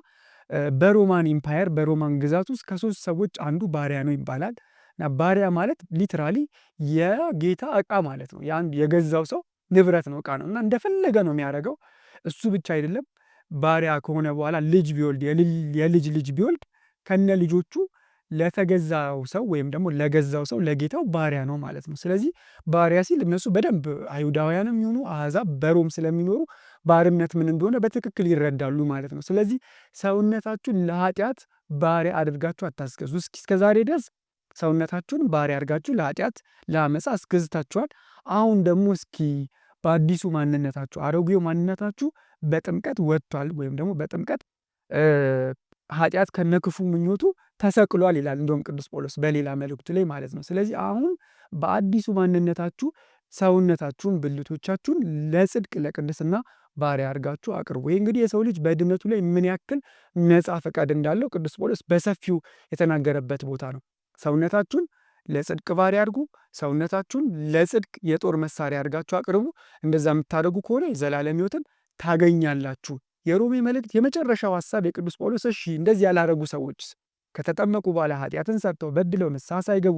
በሮማን ኢምፓየር በሮማን ግዛት ውስጥ ከ3 ሰዎች አንዱ ባሪያ ነው ይባላል። እና ባሪያ ማለት ሊትራሊ የጌታ ዕቃ ማለት ነው። የገዛው ሰው ንብረት ነው፣ ዕቃ ነው እና እንደፈለገ ነው የሚያደርገው። እሱ ብቻ አይደለም ባሪያ ከሆነ በኋላ ልጅ ቢወልድ የልጅ ልጅ ቢወልድ ከነ ልጆቹ ለተገዛው ሰው ወይም ደግሞ ለገዛው ሰው ለጌታው ባሪያ ነው ማለት ነው። ስለዚህ ባሪያ ሲል እነሱ በደንብ አይሁዳውያንም ይሁኑ አሕዛብ በሮም ስለሚኖሩ ባርነት ምን እንደሆነ በትክክል ይረዳሉ ማለት ነው። ስለዚህ ሰውነታችሁን ለኃጢአት ባሪያ አድርጋችሁ አታስገዙ። እስከ ዛሬ ድረስ ሰውነታችሁን ባሪያ አድርጋችሁ ለኃጢአት ለአመፃ አስገዝታችኋል። አሁን ደግሞ እስኪ በአዲሱ ማንነታችሁ አሮጌው ማንነታችሁ በጥምቀት ወጥቷል ወይም ደግሞ በጥምቀት ኃጢአት ከነክፉ ምኞቱ ተሰቅሏል ይላል እንደውም ቅዱስ ጳውሎስ በሌላ መልእክቱ ላይ ማለት ነው። ስለዚህ አሁን በአዲሱ ማንነታችሁ ሰውነታችሁን ብልቶቻችሁን ለጽድቅ ለቅድስና ባሪያ አድርጋችሁ አቅርቡ። ይህ እንግዲህ የሰው ልጅ በድነቱ ላይ ምን ያክል ነፃ ፈቃድ እንዳለው ቅዱስ ጳውሎስ በሰፊው የተናገረበት ቦታ ነው። ሰውነታችሁን ለጽድቅ ባሪያ አድርጉ፣ ሰውነታችሁን ለጽድቅ የጦር መሳሪያ አድርጋችሁ አቅርቡ። እንደዛ የምታደርጉ ከሆነ የዘላለም ሕይወትን ታገኛላችሁ። የሮሜ መልእክት የመጨረሻው ሀሳብ የቅዱስ ጳውሎስ እሺ እንደዚህ ያላረጉ ሰዎች ከተጠመቁ በኋላ ኃጢአትን ሰርተው በድለው ንስሐ ሳይገቡ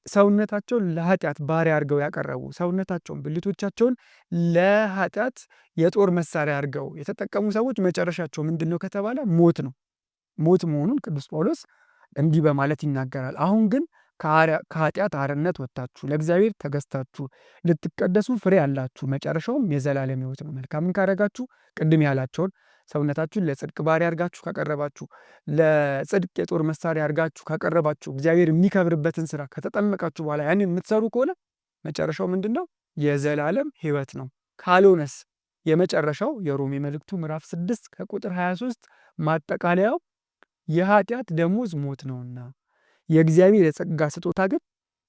ሰውነታቸውን ለኃጢአት ባሪያ አድርገው ያቀረቡ ሰውነታቸውን ብልቶቻቸውን ለኃጢአት የጦር መሳሪያ አድርገው የተጠቀሙ ሰዎች መጨረሻቸው ምንድን ነው ከተባለ ሞት ነው። ሞት መሆኑን ቅዱስ ጳውሎስ እንዲህ በማለት ይናገራል። አሁን ግን ከኃጢአት አርነት ወጥታችሁ ለእግዚአብሔር ተገዝታችሁ ልትቀደሱ ፍሬ ያላችሁ መጨረሻውም የዘላለም ሕይወት ነው። መልካምን ካረጋችሁ ቅድም ያላቸውን ሰውነታችሁን ለጽድቅ ባሪያ አድርጋችሁ ካቀረባችሁ፣ ለጽድቅ የጦር መሳሪያ አድርጋችሁ ካቀረባችሁ፣ እግዚአብሔር የሚከብርበትን ስራ ከተጠመቃችሁ በኋላ ያንን የምትሰሩ ከሆነ መጨረሻው ምንድን ነው? የዘላለም ሕይወት ነው። ካልሆነስ የመጨረሻው የሮሜ መልእክቱ ምዕራፍ 6 ከቁጥር 23 ማጠቃለያው የኃጢአት ደሞዝ ሞት ነውና የእግዚአብሔር የጸጋ ስጦታ ግን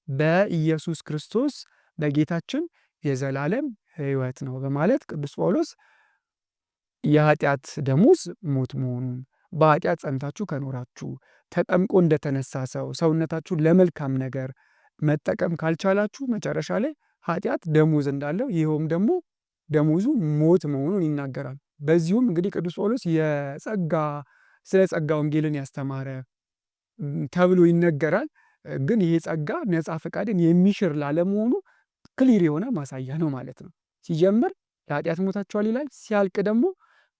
በኢየሱስ ክርስቶስ በጌታችን የዘላለም ሕይወት ነው በማለት ቅዱስ ጳውሎስ የኃጢአት ደሞዝ ሞት መሆኑን በኃጢአት ጸንታችሁ ከኖራችሁ ተጠምቆ እንደተነሳ ሰው ሰውነታችሁን ለመልካም ነገር መጠቀም ካልቻላችሁ መጨረሻ ላይ ኃጢአት ደሞዝ እንዳለው ይኸውም ደግሞ ደሞዙ ሞት መሆኑን ይናገራል። በዚሁም እንግዲህ ቅዱስ ጳውሎስ ስለ ጸጋ ወንጌልን ያስተማረ ተብሎ ይነገራል። ግን ይሄ ጸጋ ነፃ ፈቃድን የሚሽር ላለመሆኑ ክሊር የሆነ ማሳያ ነው ማለት ነው። ሲጀምር ለኃጢአት ሞታችኋል ይላል። ሲያልቅ ደግሞ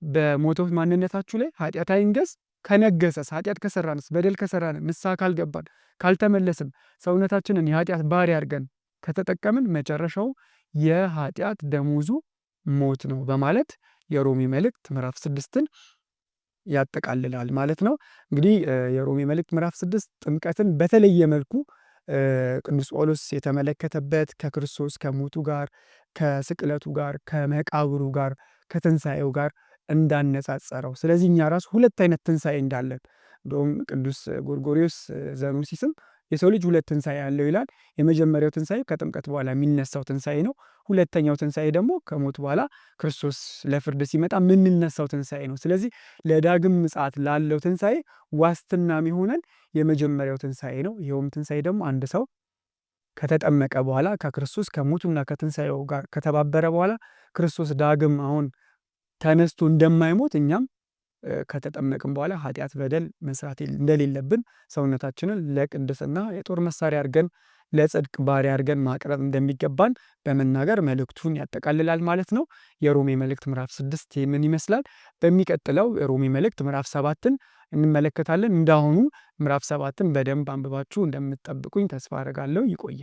በሞተው ማንነታችሁ ላይ ኃጢአት አይንገስ። ከነገሰስ ኃጢአት ከሰራንስ በደል ከሰራን ንስሐ ካልገባን ካልተመለስን ሰውነታችንን የኃጢአት ባሪያ አድርገን ከተጠቀምን መጨረሻው የኃጢአት ደሞዙ ሞት ነው በማለት የሮሜ መልእክት ምዕራፍ 6ን ያጠቃልላል ማለት ነው። እንግዲህ የሮሜ መልእክት ምዕራፍ 6 ጥምቀትን በተለየ መልኩ ቅዱስ ጳውሎስ የተመለከተበት ከክርስቶስ ከሞቱ ጋር ከስቅለቱ ጋር ከመቃብሩ ጋር ከትንሣኤው ጋር እንዳነጻጸረው። ስለዚህ እኛ ራሱ ሁለት አይነት ትንሣኤ እንዳለን እንደውም ቅዱስ ጎርጎርዮስ ዘኑሲስም የሰው ልጅ ሁለት ትንሣኤ ያለው ይላል። የመጀመሪያው ትንሣኤ ከጥምቀት በኋላ የሚነሳው ትንሣኤ ነው። ሁለተኛው ትንሣኤ ደግሞ ከሞት በኋላ ክርስቶስ ለፍርድ ሲመጣ የምንነሳው ትንሣኤ ነው። ስለዚህ ለዳግም ምጽአት ላለው ትንሣኤ ዋስትና የሚሆነን የመጀመሪያው ትንሣኤ ነው። ይኸውም ትንሣኤ ደግሞ አንድ ሰው ከተጠመቀ በኋላ ከክርስቶስ ከሞቱና ከትንሣኤው ጋር ከተባበረ በኋላ ክርስቶስ ዳግም አሁን ተነስቶ እንደማይሞት እኛም ከተጠመቅም በኋላ ኃጢአት በደል መስራት እንደሌለብን ሰውነታችንን ለቅድስና የጦር መሳሪያ አድርገን ለጽድቅ ባሪያ አድርገን ማቅረብ እንደሚገባን በመናገር መልእክቱን ያጠቃልላል ማለት ነው። የሮሜ መልእክት ምዕራፍ 6 ምን ይመስላል? በሚቀጥለው የሮሜ መልእክት ምዕራፍ 7ን እንመለከታለን። እንዳሁኑ ምዕራፍ 7ን በደንብ አንብባችሁ እንደምትጠብቁኝ ተስፋ አደርጋለሁ። ይቆየ